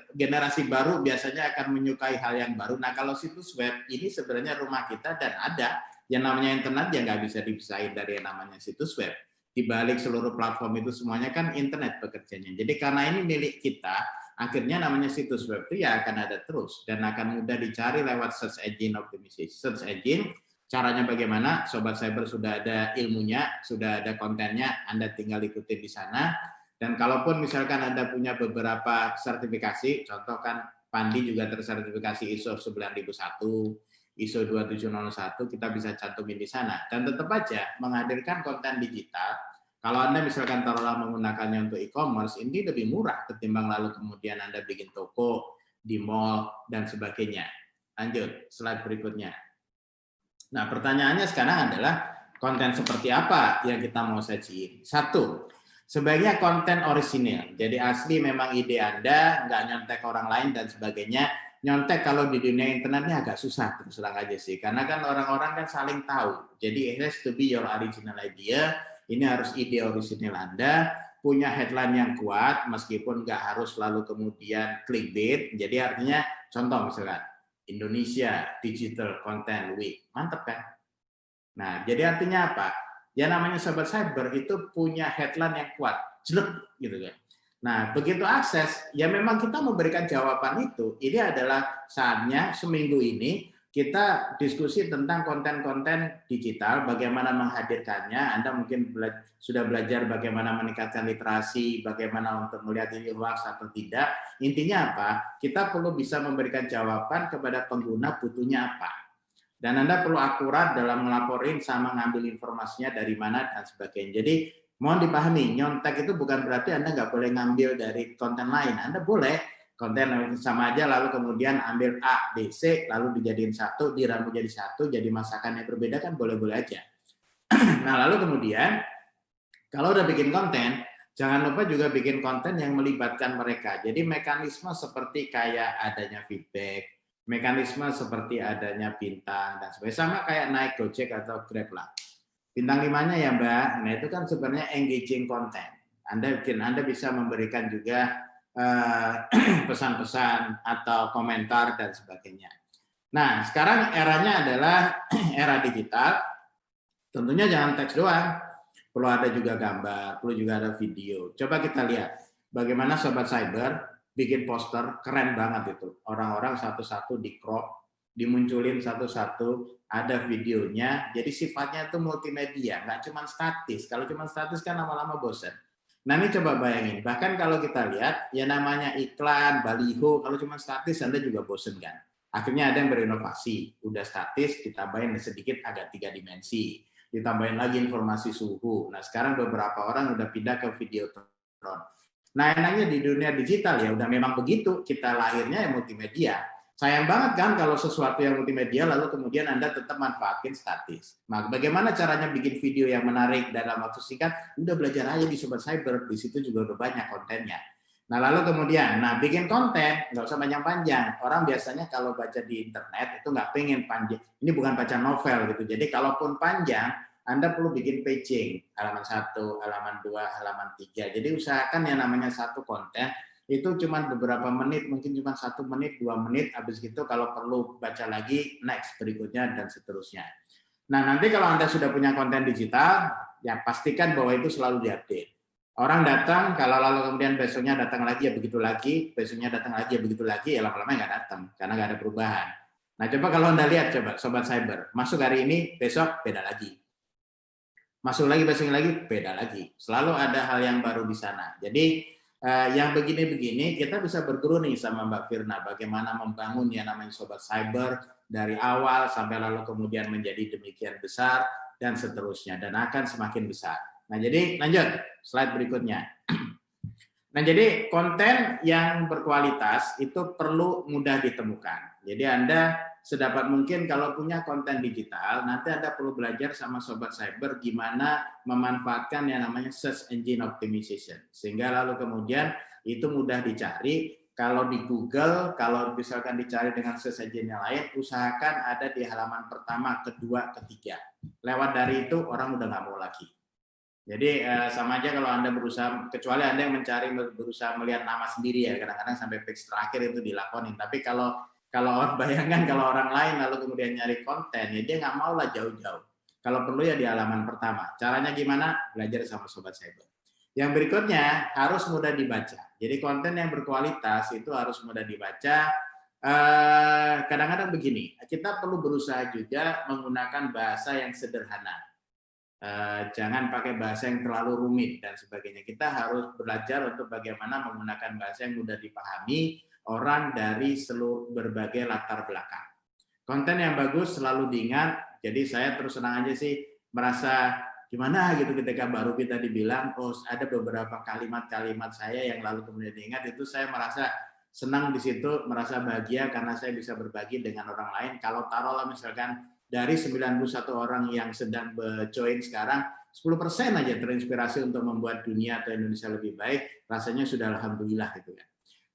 generasi baru biasanya akan menyukai hal yang baru. Nah kalau situs web ini sebenarnya rumah kita dan ada yang namanya internet yang nggak bisa dipisahin dari yang namanya situs web. Di balik seluruh platform itu semuanya kan internet bekerjanya. Jadi karena ini milik kita, akhirnya namanya situs web itu ya akan ada terus dan akan mudah dicari lewat search engine optimization. Search engine caranya bagaimana? Sobat Cyber sudah ada ilmunya, sudah ada kontennya, Anda tinggal ikutin di sana. Dan kalaupun misalkan Anda punya beberapa sertifikasi, contoh kan Pandi juga tersertifikasi ISO 9001, ISO 2701, kita bisa cantumin di sana. Dan tetap aja menghadirkan konten digital, kalau Anda misalkan taruhlah menggunakannya untuk e-commerce, ini lebih murah ketimbang lalu kemudian Anda bikin toko di mall dan sebagainya. Lanjut, slide berikutnya. Nah, pertanyaannya sekarang adalah konten seperti apa yang kita mau sajiin. Satu, sebaiknya konten orisinil. Jadi asli memang ide Anda, nggak nyontek orang lain dan sebagainya. Nyontek kalau di dunia internetnya agak susah, terus terang aja sih. Karena kan orang-orang kan saling tahu. Jadi it has to be your original idea. Ini harus ide orisinil Anda. Punya headline yang kuat, meskipun nggak harus lalu kemudian clickbait. Jadi artinya, contoh misalkan, Indonesia Digital Content Week. Mantap kan? Nah, jadi artinya apa? Ya namanya Sobat Cyber itu punya headline yang kuat. Jelek gitu kan. Nah, begitu akses, ya memang kita memberikan jawaban itu. Ini adalah saatnya seminggu ini kita diskusi tentang konten-konten digital, bagaimana menghadirkannya. Anda mungkin sudah belajar bagaimana meningkatkan literasi, bagaimana untuk melihat ini hoax atau tidak. Intinya apa? Kita perlu bisa memberikan jawaban kepada pengguna butuhnya apa. Dan Anda perlu akurat dalam melaporin sama ngambil informasinya dari mana dan sebagainya. Jadi mohon dipahami, nyontek itu bukan berarti Anda nggak boleh ngambil dari konten lain. Anda boleh konten sama aja, lalu kemudian ambil A, B, C, lalu dijadiin satu, diramu jadi satu, jadi masakan yang berbeda kan boleh-boleh aja. Nah lalu kemudian Kalau udah bikin konten, jangan lupa juga bikin konten yang melibatkan mereka. Jadi mekanisme seperti kayak adanya feedback, mekanisme seperti adanya bintang, dan sebagainya. Sama kayak naik Gojek atau Grab lah. Bintang 5-nya ya Mbak, nah itu kan sebenarnya engaging content. Anda bisa memberikan juga pesan-pesan atau komentar dan sebagainya. Nah, sekarang eranya adalah era digital, tentunya jangan teks doang, perlu ada juga gambar, perlu juga ada video. Coba kita lihat bagaimana Sobat Cyber bikin poster, keren banget itu. Orang-orang satu-satu di crop, dimunculin satu-satu, ada videonya, jadi sifatnya itu multimedia, nggak cuma statis. Kalau cuma statis kan lama-lama bosan. Nah ini coba bayangin, bahkan kalau kita lihat, ya namanya iklan, baliho, kalau cuma statis Anda juga bosan kan. Akhirnya ada yang berinovasi, udah statis, ditambahin sedikit agak 3 dimensi, ditambahin lagi informasi suhu. Nah sekarang beberapa orang udah pindah ke videotron. Nah enaknya di dunia digital ya udah memang begitu, kita lahirnya ya multimedia. Sayang banget kan kalau sesuatu yang multimedia lalu kemudian Anda tetap manfaatin statis. Nah, bagaimana caranya bikin video yang menarik dalam waktu singkat? Udah belajar aja di Sobat Cyber, di situ juga udah banyak kontennya. Nah, lalu kemudian, bikin konten nggak usah panjang-panjang. Orang biasanya kalau baca di internet itu nggak pengen panjang. Ini bukan baca novel gitu. Jadi kalaupun panjang, Anda perlu bikin paging, halaman 1, halaman 2, halaman 3. Jadi usahakan yang namanya satu konten itu cuma beberapa menit, mungkin cuma 1 menit, 2 menit, habis gitu kalau perlu baca lagi, next, berikutnya, dan seterusnya. Nah, nanti kalau Anda sudah punya konten digital, ya pastikan bahwa itu selalu diupdate. Orang datang, kalau lalu kemudian besoknya datang lagi, ya begitu lagi, besoknya datang lagi, ya begitu lagi, ya lama-lama nggak datang, karena nggak ada perubahan. Nah, coba kalau Anda lihat, coba Sobat Cyber, masuk hari ini, besok beda lagi. Masuk lagi, besok lagi, beda lagi. Selalu ada hal yang baru di sana. Jadi, yang begini-begini kita bisa berguru nih sama Mbak Firna bagaimana membangun yang namanya Sobat Cyber dari awal sampai lalu kemudian menjadi demikian besar dan seterusnya dan akan semakin besar. Nah, jadi lanjut slide berikutnya. Nah, jadi konten yang berkualitas itu perlu mudah ditemukan. Jadi Anda sedapat mungkin kalau punya konten digital, nanti Anda perlu belajar sama Sobat Cyber gimana memanfaatkan yang namanya search engine optimization. Sehingga lalu kemudian itu mudah dicari. Kalau di Google, kalau misalkan dicari dengan search engine yang lain, usahakan ada di halaman pertama, kedua, ketiga. Lewat dari itu orang udah nggak mau lagi. Jadi sama aja kalau Anda berusaha, kecuali Anda yang berusaha melihat nama sendiri ya, kadang-kadang sampai page terakhir itu dilakonin. Tapi kalau bayangkan kalau orang lain lalu kemudian nyari konten, ya dia nggak mau lah jauh-jauh. Kalau perlu ya di halaman pertama. Caranya gimana? Belajar sama Sobat Cyber. Yang berikutnya harus mudah dibaca. Jadi konten yang berkualitas itu harus mudah dibaca. Kadang-kadang begini, kita perlu berusaha juga menggunakan bahasa yang sederhana. Jangan pakai bahasa yang terlalu rumit dan sebagainya. Kita harus belajar untuk bagaimana menggunakan bahasa yang mudah dipahami orang dari seluruh berbagai latar belakang. Konten yang bagus selalu diingat. Jadi saya terus senang aja sih merasa gimana gitu ketika baru kita dibilang, oh ada beberapa kalimat-kalimat saya yang lalu kemudian diingat, itu saya merasa senang di situ, merasa bahagia karena saya bisa berbagi dengan orang lain. Kalau taruhlah misalkan dari 91 orang yang sedang join sekarang, 10% aja terinspirasi untuk membuat dunia atau Indonesia lebih baik, rasanya sudah alhamdulillah gitu kan.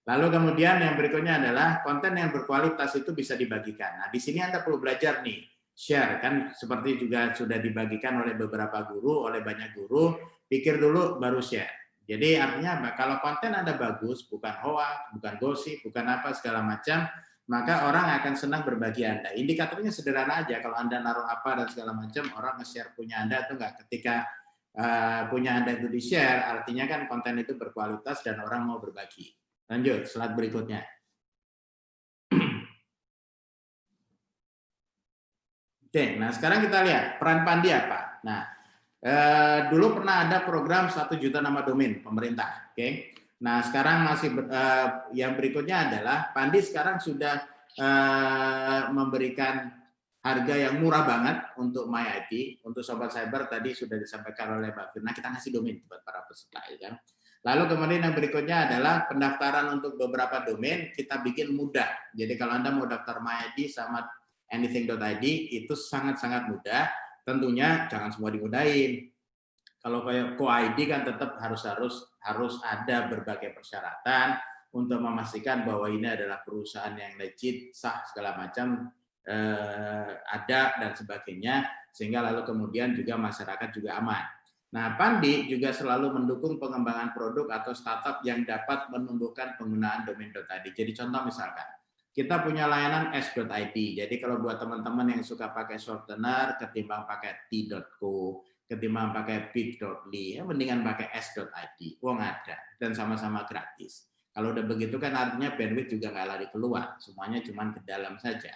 Lalu kemudian yang berikutnya adalah konten yang berkualitas itu bisa dibagikan. Nah, di sini Anda perlu belajar nih, share kan seperti juga sudah dibagikan oleh beberapa guru, oleh banyak guru, pikir dulu baru share. Jadi artinya apa? Kalau konten Anda bagus, bukan hoax, bukan gosip, bukan apa segala macam, maka orang akan senang berbagi Anda. Indikatornya sederhana aja, kalau Anda naruh apa dan segala macam, orang nge-share punya Anda atau enggak. Ketika punya Anda itu di-share, artinya kan konten itu berkualitas dan orang mau berbagi. Lanjut, slide berikutnya. Oke, nah sekarang kita lihat peran Pandi apa. Nah, dulu pernah ada program 1 juta nama domain pemerintah. Oke. Nah, sekarang masih yang berikutnya adalah Pandi sekarang sudah memberikan harga yang murah banget untuk MyIT, untuk Sobat Cyber tadi sudah disampaikan oleh Mbak Firna, kita ngasih domain buat para peserta ya kan. Lalu kemudian yang berikutnya adalah pendaftaran untuk beberapa domain kita bikin mudah. Jadi kalau Anda mau daftar MyIT sama anything.id itu sangat-sangat mudah. Tentunya jangan semua dimudahin. Kalau kayak Co-ID kan tetap harus ada berbagai persyaratan untuk memastikan bahwa ini adalah perusahaan yang legit, sah segala macam, ada dan sebagainya, sehingga lalu kemudian juga masyarakat juga aman. Nah, Pandi juga selalu mendukung pengembangan produk atau startup yang dapat menumbuhkan penggunaan domain .id. Jadi contoh misalkan, kita punya layanan s.id. Jadi kalau buat teman-teman yang suka pakai shortener, ketimbang pakai t.co, ketimbang pakai bit.ly, ya mendingan pakai s.id. Uang ada dan sama-sama gratis. Kalau udah begitu kan artinya bandwidth juga nggak lari keluar, semuanya cuma ke dalam saja.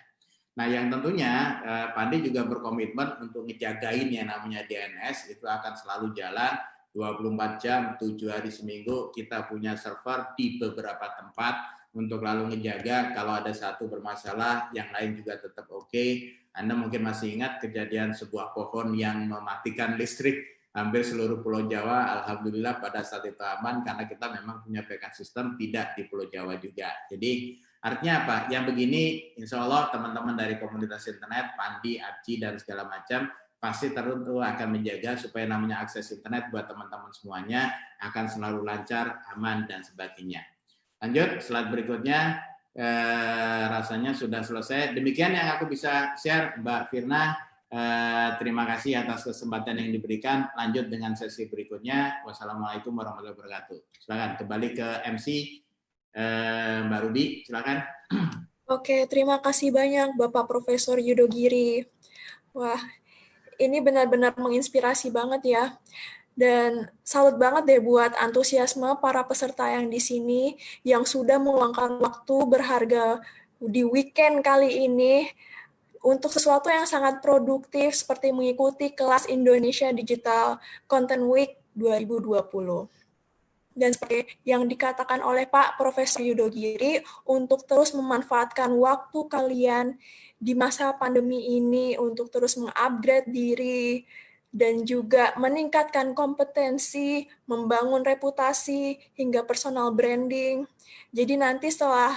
Nah, yang tentunya Pandi juga berkomitmen untuk ngejagain yang namanya DNS, itu akan selalu jalan 24 jam, 7 hari seminggu, kita punya server di beberapa tempat untuk lalu ngejaga kalau ada satu bermasalah, yang lain juga tetap oke. Anda mungkin masih ingat kejadian sebuah pohon yang mematikan listrik hampir seluruh Pulau Jawa. Alhamdulillah pada saat itu aman karena kita memang punya backup sistem tidak di Pulau Jawa juga. Jadi artinya apa? Yang begini insya Allah teman-teman dari komunitas internet, Pandi, Arci, dan segala macam pasti tentu akan menjaga supaya namanya akses internet buat teman-teman semuanya akan selalu lancar, aman, dan sebagainya. Lanjut, slide berikutnya. Rasanya sudah selesai. Demikian yang aku bisa share, Mbak Firna. Terima kasih atas kesempatan yang diberikan. Lanjut dengan sesi berikutnya. Wassalamualaikum warahmatullahi wabarakatuh. Silakan kembali ke MC. Mbak Ruby, silakan. Oke, terima kasih banyak Bapak Profesor Yudogiri. Wah, ini benar-benar menginspirasi banget ya. Dan salut banget deh buat antusiasme para peserta yang di sini yang sudah meluangkan waktu berharga di weekend kali ini untuk sesuatu yang sangat produktif seperti mengikuti kelas Indonesia Digital Content Week 2020. Dan seperti yang dikatakan oleh Pak Profesor Yudogiri, untuk terus memanfaatkan waktu kalian di masa pandemi ini untuk terus mengupgrade diri dan juga meningkatkan kompetensi, membangun reputasi, hingga personal branding. Jadi nanti setelah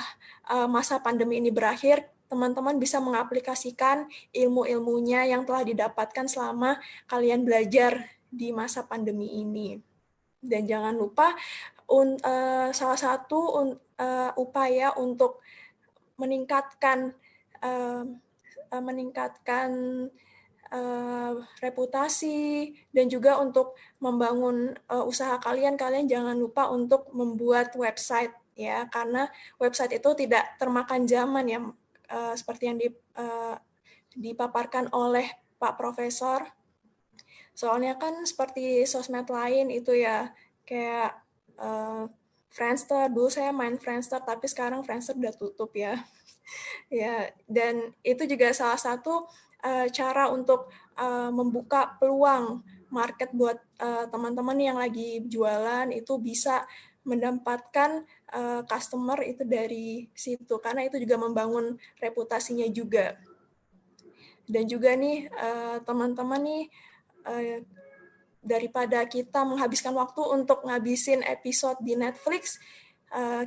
masa pandemi ini berakhir, teman-teman bisa mengaplikasikan ilmu-ilmunya yang telah didapatkan selama kalian belajar di masa pandemi ini. Dan jangan lupa salah satu upaya untuk meningkatkan reputasi dan juga untuk membangun usaha kalian jangan lupa untuk membuat website ya, karena website itu tidak termakan zaman ya, seperti yang dipaparkan oleh Pak Profesor. Soalnya kan seperti sosmed lain itu ya, kayak Friendster, dulu saya main Friendster, tapi sekarang Friendster udah tutup ya. Ya, dan itu juga salah satu cara untuk membuka peluang market buat teman-teman yang lagi jualan, itu bisa mendapatkan customer itu dari situ, karena itu juga membangun reputasinya juga. Dan juga nih teman-teman nih, daripada kita menghabiskan waktu untuk ngabisin episode di Netflix,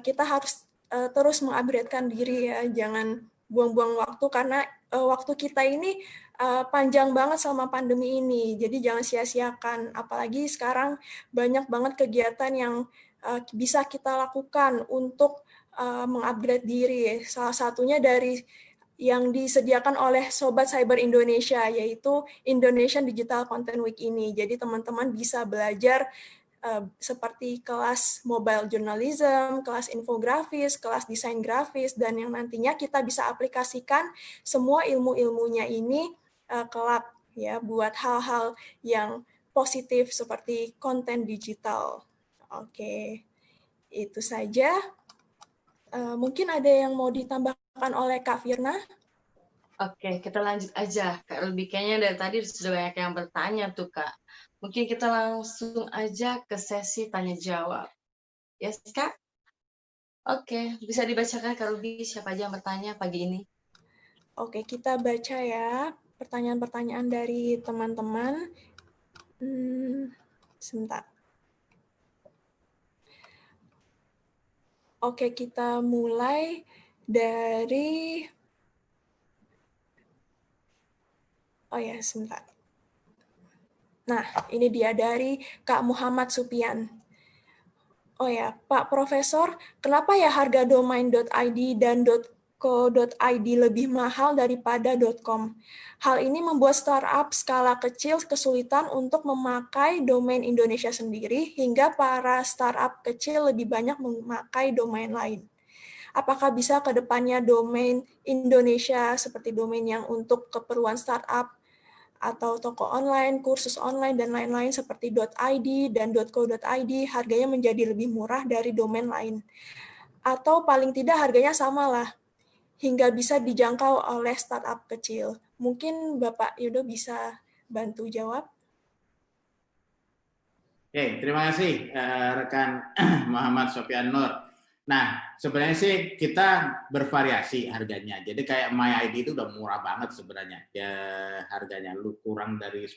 kita harus terus mengupgradekan diri ya, jangan buang-buang waktu karena waktu kita ini panjang banget selama pandemi ini, jadi jangan sia-siakan. Apalagi sekarang banyak banget kegiatan yang bisa kita lakukan untuk mengupgrade diri. Salah satunya dari yang disediakan oleh Sobat Cyber Indonesia, yaitu Indonesian Digital Content Week ini. Jadi teman-teman bisa belajar seperti kelas mobile journalism, kelas infografis, kelas desain grafis, dan yang nantinya kita bisa aplikasikan semua ilmu-ilmunya ini kelak ya buat hal-hal yang positif seperti konten digital. Oke, itu saja. Mungkin ada yang mau ditambahkan oleh Kak Firna? Oke, kita lanjut aja. Kak Ruby, kayaknya dari tadi sudah banyak yang bertanya tuh, Kak. Mungkin kita langsung aja ke sesi tanya-jawab. Yes, Kak? Oke, bisa dibacakan Kak Ruby siapa aja yang bertanya pagi ini? Oke, kita baca ya pertanyaan-pertanyaan dari teman-teman. Sebentar. Oke, kita mulai dari... Oh ya, sebentar. Nah, ini dia dari Kak Muhammad Supian. Oh ya, Pak Profesor, kenapa ya harga domain.id dan .co.id lebih mahal daripada .com? Hal ini membuat startup skala kecil kesulitan untuk memakai domain Indonesia sendiri, hingga para startup kecil lebih banyak memakai domain lain. Apakah bisa ke depannya domain Indonesia seperti domain yang untuk keperluan startup atau toko online, kursus online, dan lain-lain seperti .id dan .co.id harganya menjadi lebih murah dari domain lain. Atau paling tidak harganya samalah, hingga bisa dijangkau oleh startup kecil. Mungkin Bapak Yudo bisa bantu jawab. Oke, terima kasih rekan Muhammad Sofyan Nur. Nah, sebenarnya sih kita bervariasi harganya. Jadi kayak MyID itu udah murah banget sebenarnya. Ya, harganya lu kurang dari 10.000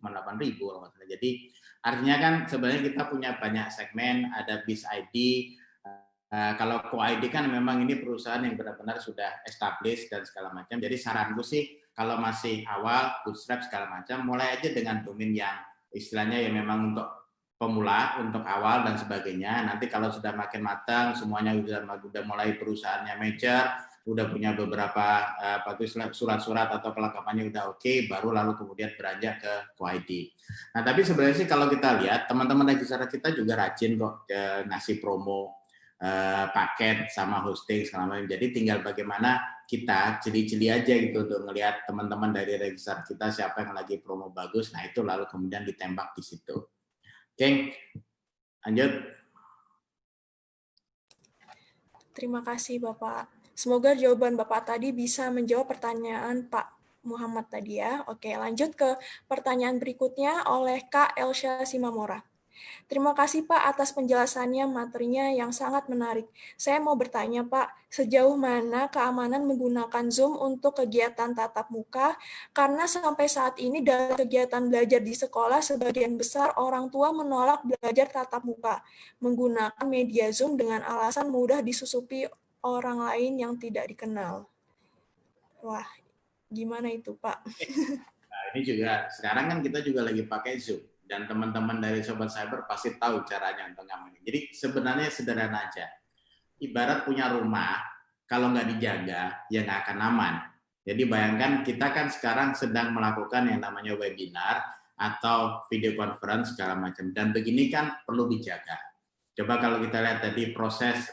cuma 8.000 kalau nggak salah. Jadi artinya kan sebenarnya kita punya banyak segmen, ada BizID. Kalau CoID kan memang ini perusahaan yang benar-benar sudah established dan segala macam. Jadi saranku sih kalau masih awal, bootstrap segala macam, mulai aja dengan domain yang istilahnya ya memang untuk pemula, untuk awal dan sebagainya. Nanti kalau sudah makin matang, semuanya udah mulai perusahaannya mature, udah punya beberapa surat-surat atau kelengkapannya udah oke, baru lalu kemudian beranjak ke QID. Nah, tapi sebenarnya sih kalau kita lihat, teman-teman registrar kita juga rajin kok ngasih promo paket sama hosting segala macam. Jadi tinggal bagaimana kita cili-cili aja gitu untuk ngelihat teman-teman dari registrar kita siapa yang lagi promo bagus. Nah, itu lalu kemudian ditembak di situ. Oke, lanjut. Terima kasih Bapak. Semoga jawaban Bapak tadi bisa menjawab pertanyaan Pak Muhammad tadi ya. Oke, lanjut ke pertanyaan berikutnya oleh Kak Elsha Simamora. Terima kasih Pak atas penjelasannya, materinya yang sangat menarik. Saya mau bertanya Pak, sejauh mana keamanan menggunakan Zoom untuk kegiatan tatap muka? Karena sampai saat ini dalam kegiatan belajar di sekolah, sebagian besar orang tua menolak belajar tatap muka, menggunakan media Zoom dengan alasan mudah disusupi orang lain yang tidak dikenal. Wah, gimana itu Pak? Nah, ini juga sekarang kan kita juga lagi pakai Zoom. Dan teman-teman dari Sobat Cyber pasti tahu caranya untuk ngamanin. Jadi sebenarnya sederhana aja. Ibarat punya rumah, kalau nggak dijaga, ya nggak akan aman. Jadi bayangkan kita kan sekarang sedang melakukan yang namanya webinar atau video conference segala macam. Dan begini kan perlu dijaga. Coba kalau kita lihat tadi proses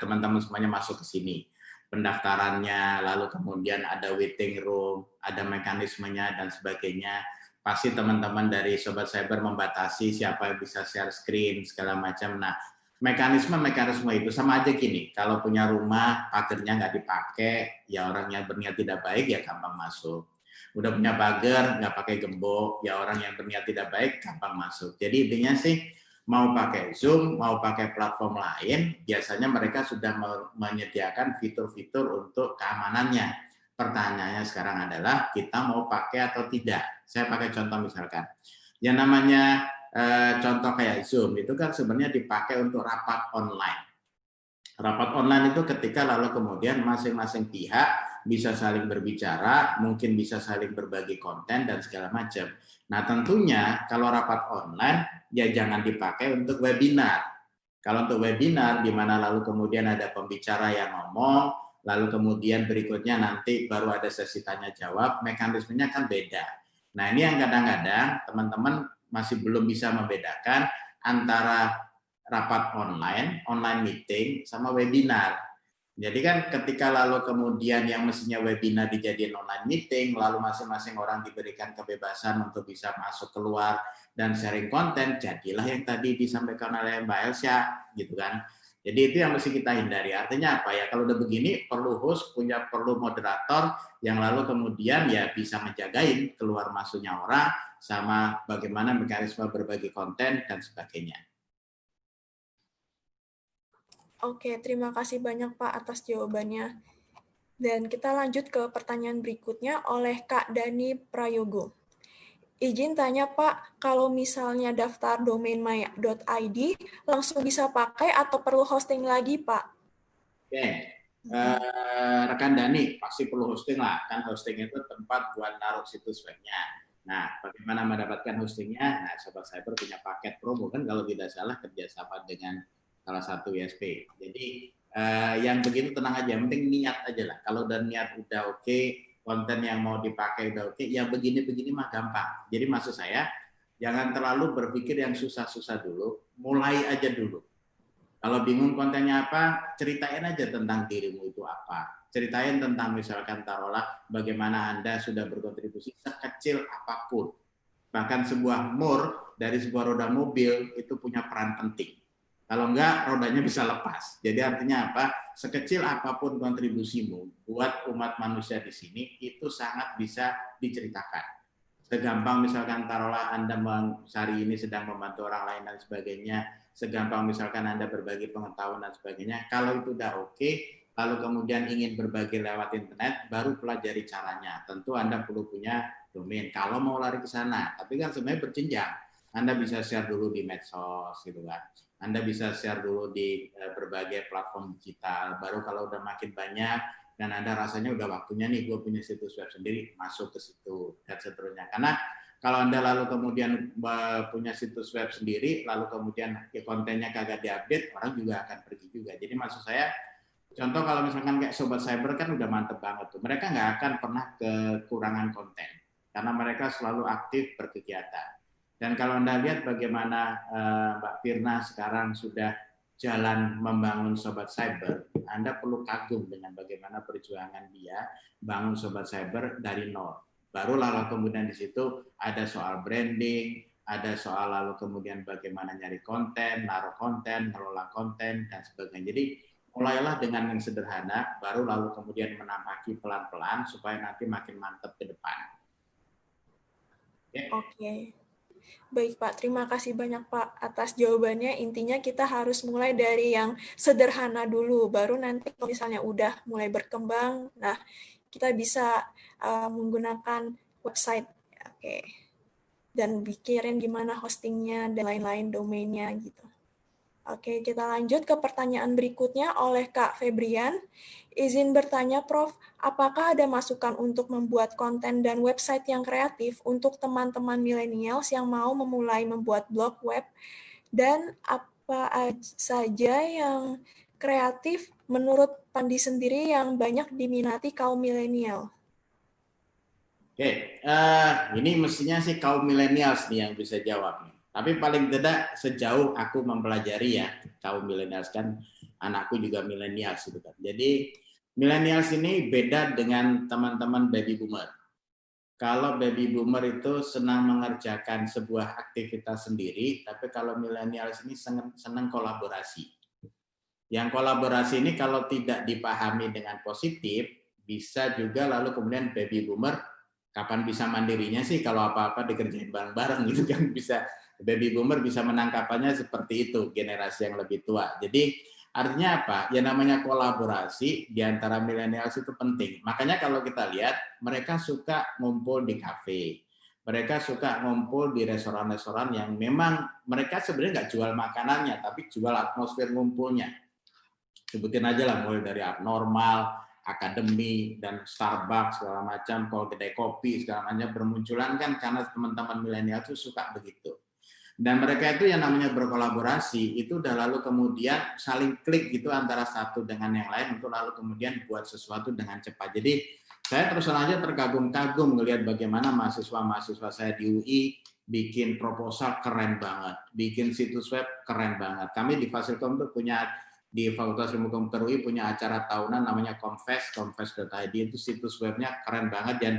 teman-teman semuanya masuk ke sini. Pendaftarannya, lalu kemudian ada waiting room, ada mekanismenya dan sebagainya. Pasti teman-teman dari Sobat Cyber membatasi siapa yang bisa share screen segala macam. Nah, mekanisme itu sama aja gini. Kalau punya rumah pagernya nggak dipakai, ya orang yang berniat tidak baik ya gampang masuk. Udah punya pagar nggak pakai gembok, ya orang yang berniat tidak baik gampang masuk. Jadi intinya sih mau pakai Zoom, mau pakai platform lain, biasanya mereka sudah menyediakan fitur-fitur untuk keamanannya. Pertanyaannya sekarang adalah kita mau pakai atau tidak. Saya pakai contoh misalkan, yang namanya contoh kayak Zoom itu kan sebenarnya dipakai untuk rapat online. Rapat online itu ketika lalu kemudian masing-masing pihak bisa saling berbicara, mungkin bisa saling berbagi konten dan segala macam. Nah tentunya kalau rapat online ya jangan dipakai untuk webinar. Kalau untuk webinar di mana lalu kemudian ada pembicara yang ngomong, lalu kemudian berikutnya nanti baru ada sesi tanya jawab, mekanismenya kan beda. Nah ini yang kadang-kadang teman-teman masih belum bisa membedakan antara rapat online meeting, sama webinar. Jadi kan ketika lalu kemudian yang mestinya webinar dijadiin online meeting, lalu masing-masing orang diberikan kebebasan untuk bisa masuk keluar dan sharing konten, jadilah yang tadi disampaikan oleh Mbak Elsa, gitu kan. Jadi itu yang mesti kita hindari. Artinya apa ya? Kalau udah begini perlu host, perlu moderator yang lalu kemudian ya bisa menjagain keluar masuknya orang sama bagaimana mekanisme berbagi konten dan sebagainya. Oke, terima kasih banyak Pak atas jawabannya. Dan kita lanjut ke pertanyaan berikutnya oleh Kak Dani Prayogo. Izin tanya Pak, kalau misalnya daftar domain my.id langsung bisa pakai atau perlu hosting lagi Pak? Oke, rekan Dani pasti perlu hosting lah, kan hosting itu tempat buat naruh situs webnya. Nah, bagaimana mendapatkan hostingnya? Nah, Sobat Cyber punya paket promo kan kalau tidak salah kerjasama dengan salah satu ISP. Jadi yang begitu tenang aja, yang penting niat aja lah. Kalau udah niat udah oke, konten yang mau dipakai udah oke, yang begini-begini mah gampang. Jadi maksud saya, jangan terlalu berpikir yang susah-susah dulu, mulai aja dulu. Kalau bingung kontennya apa, ceritain aja tentang dirimu itu apa. Ceritain tentang misalkan taruhlah bagaimana Anda sudah berkontribusi sekecil apapun. Bahkan sebuah mur dari sebuah roda mobil itu punya peran penting. Kalau enggak, rodanya bisa lepas. Jadi artinya apa? Sekecil apapun kontribusimu buat umat manusia di sini, itu sangat bisa diceritakan. Segampang misalkan taruhlah Anda hari ini sedang membantu orang lain dan sebagainya, segampang misalkan Anda berbagi pengetahuan dan sebagainya. Kalau itu udah oke, lalu kemudian ingin berbagi lewat internet, baru pelajari caranya. Tentu Anda perlu punya domain. Kalau mau lari ke sana, tapi kan sebenarnya berjenjang. Anda bisa share dulu di medsos, gitu kan. Anda bisa share dulu di berbagai platform digital. Baru kalau udah makin banyak dan Anda rasanya udah waktunya nih gue punya situs web sendiri, masuk ke situ dan seterusnya. Karena kalau Anda lalu kemudian punya situs web sendiri, lalu kemudian kontennya kagak diupdate, orang juga akan pergi juga. Jadi maksud saya, contoh kalau misalkan kayak Sobat Cyber kan udah mantep banget tuh. Mereka nggak akan pernah kekurangan konten karena mereka selalu aktif berkegiatan. Dan kalau Anda lihat bagaimana Mbak Firna sekarang sudah jalan membangun Sobat Cyber, Anda perlu kagum dengan bagaimana perjuangan dia bangun Sobat Cyber dari nol. Baru lalu kemudian di situ ada soal branding, ada soal lalu kemudian bagaimana nyari konten, naruh konten, ngelola konten, dan sebagainya. Jadi mulailah dengan yang sederhana, baru lalu kemudian menampaki pelan-pelan supaya nanti makin mantap ke depan. Oke. Baik Pak, terima kasih banyak Pak atas jawabannya. Intinya kita harus mulai dari yang sederhana dulu, baru nanti kalau misalnya udah mulai berkembang, nah kita bisa menggunakan website, oke. Dan pikirin gimana hostingnya dan lain-lain domainnya gitu. Oke, kita lanjut ke pertanyaan berikutnya oleh Kak Febrian. Izin bertanya, Prof, apakah ada masukan untuk membuat konten dan website yang kreatif untuk teman-teman millennials yang mau memulai membuat blog web? Dan apa saja yang kreatif menurut Pandi sendiri yang banyak diminati kaum milenial? Oke, ini mestinya sih kaum millennials nih yang bisa jawab nih. Tapi paling tidak sejauh aku mempelajari ya, kaum millennials kan anakku juga millennials gitu kan. Jadi millennials ini beda dengan teman-teman baby boomer. Kalau baby boomer itu senang mengerjakan sebuah aktivitas sendiri, tapi kalau millennials ini senang kolaborasi. Yang kolaborasi ini kalau tidak dipahami dengan positif, bisa juga lalu kemudian baby boomer kapan bisa mandirinya sih kalau apa-apa dikerjain bareng-bareng gitu kan, bisa baby boomer bisa menangkapannya seperti itu, generasi yang lebih tua. Jadi artinya apa? Ya namanya kolaborasi di antara milenials itu penting. Makanya kalau kita lihat mereka suka ngumpul di kafe. Mereka suka ngumpul di restoran-restoran yang memang mereka sebenarnya nggak jual makanannya, tapi jual atmosfer ngumpulnya. Sebutin aja lah mulai dari Abnormal, Akademi, dan Starbucks segala macam, kalau kedai kopi segala macam bermunculan kan karena teman-teman milenial itu suka begitu. Dan mereka itu yang namanya berkolaborasi itu udah lalu kemudian saling klik gitu antara satu dengan yang lain untuk lalu kemudian buat sesuatu dengan cepat. Jadi saya terus aja terkagum-kagum melihat bagaimana mahasiswa-mahasiswa saya di UI bikin proposal keren banget, bikin situs web keren banget. Kami di Fasilkom tuh punya di Fakultas Ilmu Komputer UI punya acara tahunan namanya confess.id, itu situs webnya keren banget dan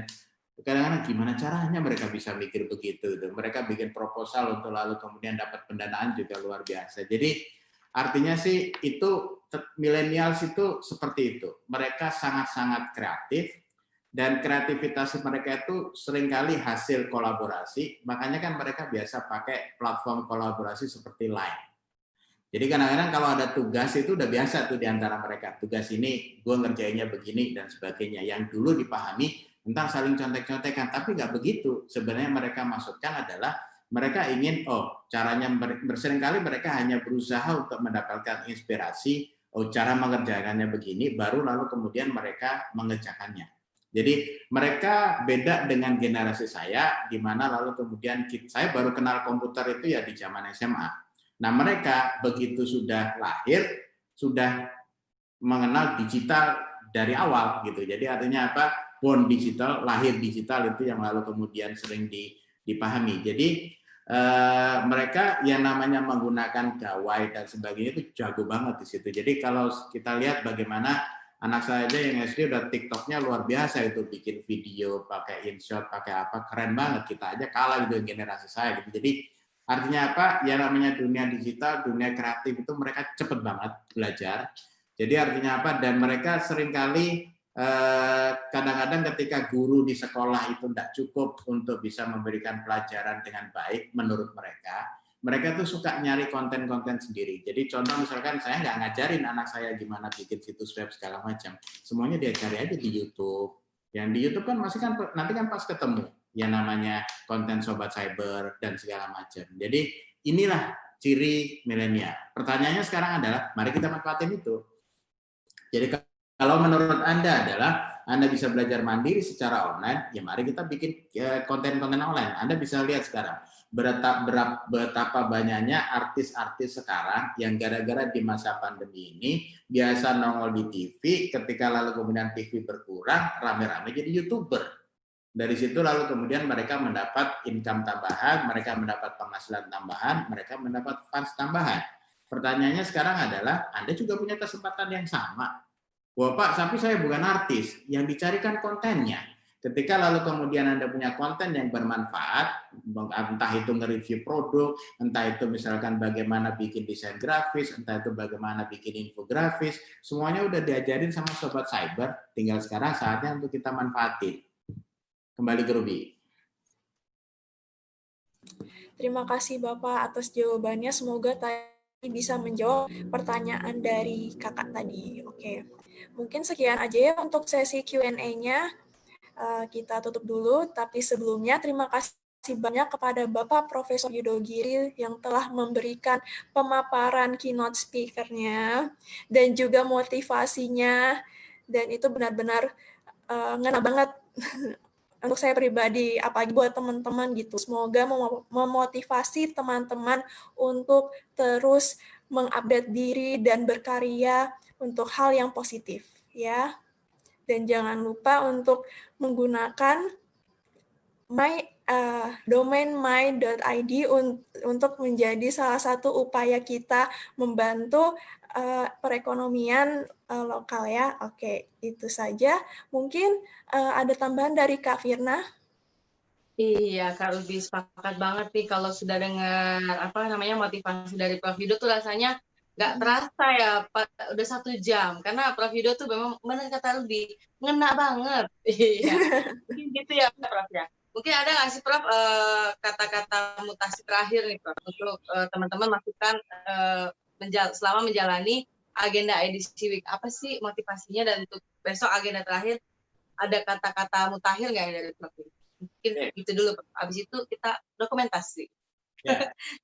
kadang-kadang gimana caranya mereka bisa mikir begitu. Mereka bikin proposal untuk lalu kemudian dapat pendanaan juga luar biasa. Jadi artinya sih itu millennials itu seperti itu. Mereka sangat-sangat kreatif dan kreativitas mereka itu seringkali hasil kolaborasi. Makanya kan mereka biasa pakai platform kolaborasi seperti Line. Jadi kadang-kadang kalau ada tugas itu udah biasa tuh di antara mereka. Tugas ini gue ngerjainnya begini dan sebagainya. Yang dulu dipahami, entar saling contek-contekan. Tapi nggak begitu. Sebenarnya mereka maksudkan adalah mereka ingin, caranya berseringkali mereka hanya berusaha untuk mendapatkan inspirasi, cara mengerjakannya begini, baru lalu kemudian mereka mengerjakannya. Jadi mereka beda dengan generasi saya, di mana lalu kemudian saya baru kenal komputer itu ya di zaman SMA. Nah mereka begitu sudah lahir, sudah mengenal digital dari awal gitu. Jadi artinya apa? Born digital, lahir digital itu yang lalu kemudian sering dipahami. Jadi mereka yang namanya menggunakan gawai dan sebagainya itu jago banget di situ. Jadi kalau kita lihat bagaimana anak saya aja yang SD udah TikToknya luar biasa itu, bikin video pakai InShot, pakai apa, keren banget. Kita aja kalah gitu generasi saya gitu. Jadi artinya apa? Ya namanya dunia digital, dunia kreatif itu mereka cepet banget belajar. Jadi artinya apa? Dan mereka seringkali kadang-kadang ketika guru di sekolah itu tidak cukup untuk bisa memberikan pelajaran dengan baik menurut mereka tuh suka nyari konten-konten sendiri. Jadi contoh misalkan saya nggak ngajarin anak saya gimana bikin situs web segala macam, semuanya dia cari aja di YouTube. Yang di YouTube kan masih kan nanti kan pas ketemu yang namanya konten sobat cyber dan segala macam. Jadi inilah ciri milenial. Pertanyaannya sekarang adalah mari kita manfaatin itu. Jadi kalau menurut Anda adalah Anda bisa belajar mandiri secara online, ya mari kita bikin konten-konten online. Anda bisa lihat sekarang betapa banyaknya artis-artis sekarang yang gara-gara di masa pandemi ini biasa nongol di TV, ketika lalu kemudian TV berkurang, rame-rame jadi YouTuber. Dari situ lalu kemudian mereka mendapat income tambahan, mereka mendapat penghasilan tambahan, mereka mendapat fans tambahan. Pertanyaannya sekarang adalah, Anda juga punya kesempatan yang sama. Wah Pak, tapi saya bukan artis, yang dicarikan kontennya. Ketika lalu kemudian Anda punya konten yang bermanfaat, entah itu nge-review produk, entah itu misalkan bagaimana bikin desain grafis, entah itu bagaimana bikin infografis, semuanya udah diajarin sama Sobat Cyber, tinggal sekarang saatnya untuk kita manfaatin. Kembali ke Ruby. Terima kasih Bapak atas jawabannya, semoga tadi bisa menjawab pertanyaan dari kakak tadi. Oke, mungkin sekian aja ya untuk sesi Q&A-nya. Kita tutup dulu, tapi sebelumnya terima kasih banyak kepada Bapak Profesor Yudogiri yang telah memberikan pemaparan keynote speaker-nya dan juga motivasinya, dan itu benar-benar ngena banget untuk saya pribadi, apalagi buat teman-teman gitu. Semoga memotivasi teman-teman untuk terus mengupdate diri dan berkarya untuk hal yang positif, ya. Dan jangan lupa untuk menggunakan domain my.id untuk menjadi salah satu upaya kita membantu perekonomian lokal ya. Oke, itu saja. Mungkin ada tambahan dari Kak Firna. Iya, Kak Ruby sepakat banget nih kalau sudah dengar motivasi dari Prof Yudo tuh rasanya nggak terasa ya, Pak, udah 1 jam. Karena Prof Yudo tuh memang benar kata Ruby, ngena banget. Iya, mungkin gitu ya Prof ya. Mungkin ada nggak sih Prof kata-kata mutasi terakhir nih Prof untuk teman-teman masukan selama menjalani agenda IDC Week, apa sih motivasinya, dan untuk besok agenda terakhir ada kata-kata mutakhir nggak ya dari Prof? Mungkin gitu dulu, abis itu kita dokumentasi.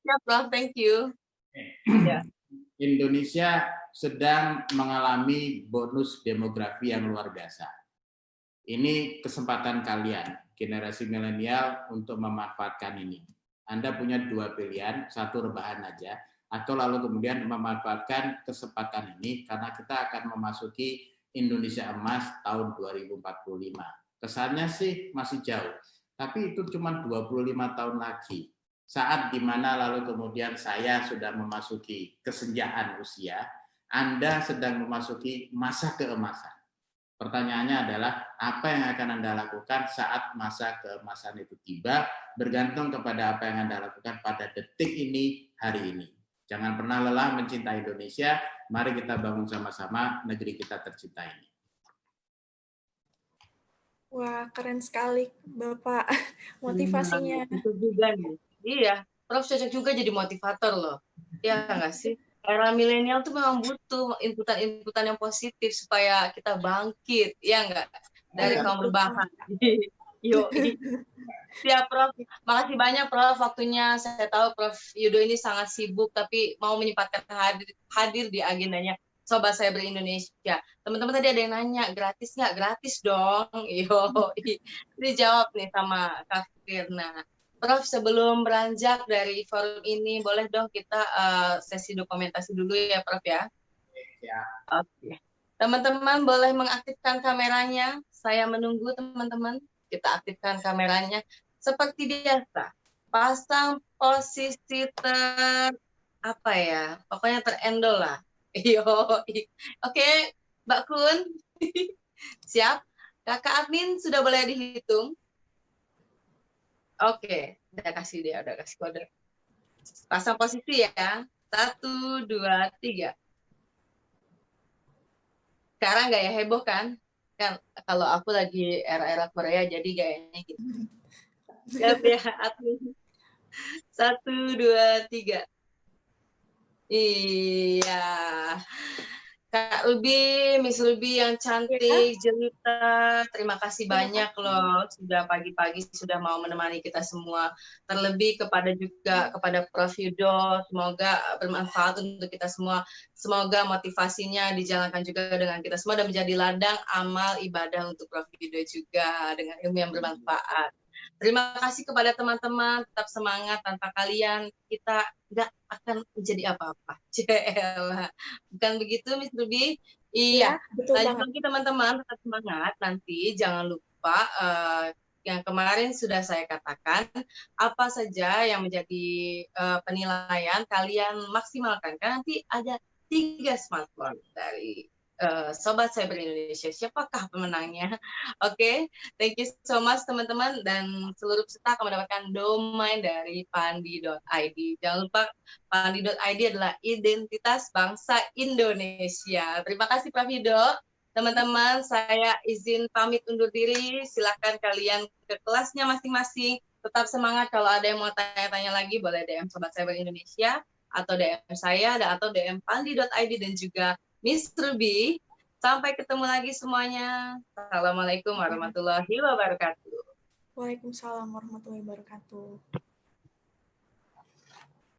Ya, Prof, thank you. Ya. Indonesia sedang mengalami bonus demografi yang luar biasa. Ini kesempatan kalian, generasi milenial, untuk memanfaatkan ini. Anda punya 2 pilihan, satu rebahan aja, atau lalu kemudian memanfaatkan kesempatan ini karena kita akan memasuki Indonesia Emas tahun 2045. Kesannya sih masih jauh, tapi itu cuma 25 tahun lagi. Saat dimana lalu kemudian saya sudah memasuki kesenjaan usia, Anda sedang memasuki masa keemasan. Pertanyaannya adalah, apa yang akan Anda lakukan saat masa keemasan itu tiba, bergantung kepada apa yang Anda lakukan pada detik ini, hari ini. Jangan pernah lelah mencintai Indonesia, mari kita bangun sama-sama negeri kita tercinta ini. Wah, keren sekali Bapak motivasinya. Itu juga nih. Iya, Prof cocok juga jadi motivator loh. Ya nggak sih? Era milenial tuh memang butuh inputan-inputan yang positif supaya kita bangkit, ya nggak? Dari kaum rebahan. Yuk. Siap, Prof. Makasih banyak, Prof. Waktunya. Saya tahu Prof Yudo ini sangat sibuk, tapi mau menyempatkan hadir di agendanya. Sobat Cyber Indonesia. Teman-teman tadi ada yang nanya, gratis nggak? Gratis dong. Yo, dijawab nih sama Kak Firna. Prof, sebelum beranjak dari forum ini, boleh dong kita sesi dokumentasi dulu ya, Prof ya? Ya. Oke. Teman-teman boleh mengaktifkan kameranya. Saya menunggu teman-teman. Kita aktifkan kameranya. Seperti biasa, pasang posisi apa ya? Pokoknya terendol lah. Yo, oke, Mbak Kun, siap? Kakak admin sudah boleh dihitung? Oke, udah kasih kode. Pasang posisi ya. 1, 2, 3. Sekarang gaya heboh kan? Kan kalau aku lagi era-era Korea jadi gayanya gitu. Siap ya, admin. 1, 2, 3. Iya. Kak Ruby, Miss Ruby yang cantik, jelita, terima kasih banyak loh sudah pagi-pagi sudah mau menemani kita semua. Terlebih kepada Prof Yudo, semoga bermanfaat untuk kita semua. Semoga motivasinya dijalankan juga dengan kita semua dan menjadi ladang amal ibadah untuk Prof Yudo juga dengan ilmu yang bermanfaat. Terima kasih kepada teman-teman, tetap semangat, tanpa kalian kita nggak akan menjadi apa-apa. Cielah. Bukan begitu, Miss Ruby? Iya, betul lanjut banget. lagi teman-teman, tetap semangat. Nanti jangan lupa yang kemarin sudah saya katakan, apa saja yang menjadi penilaian kalian maksimalkan. Karena nanti ada 3 smartphone dari Sobat Cyber Indonesia. Siapakah pemenangnya? Oke, thank you so much teman-teman, dan seluruh peserta akan mendapatkan domain dari pandi.id. Jangan lupa pandi.id adalah identitas bangsa Indonesia. Terima kasih Prof Yudo. Teman-teman, saya izin pamit undur diri. Silakan kalian ke kelasnya masing-masing. Tetap semangat. Kalau ada yang mau tanya-tanya lagi, boleh DM Sobat Cyber Indonesia, atau DM saya, atau DM pandi.id, dan juga Miss Ruby. Sampai ketemu lagi semuanya. Assalamualaikum warahmatullahi wabarakatuh. Waalaikumsalam warahmatullahi wabarakatuh.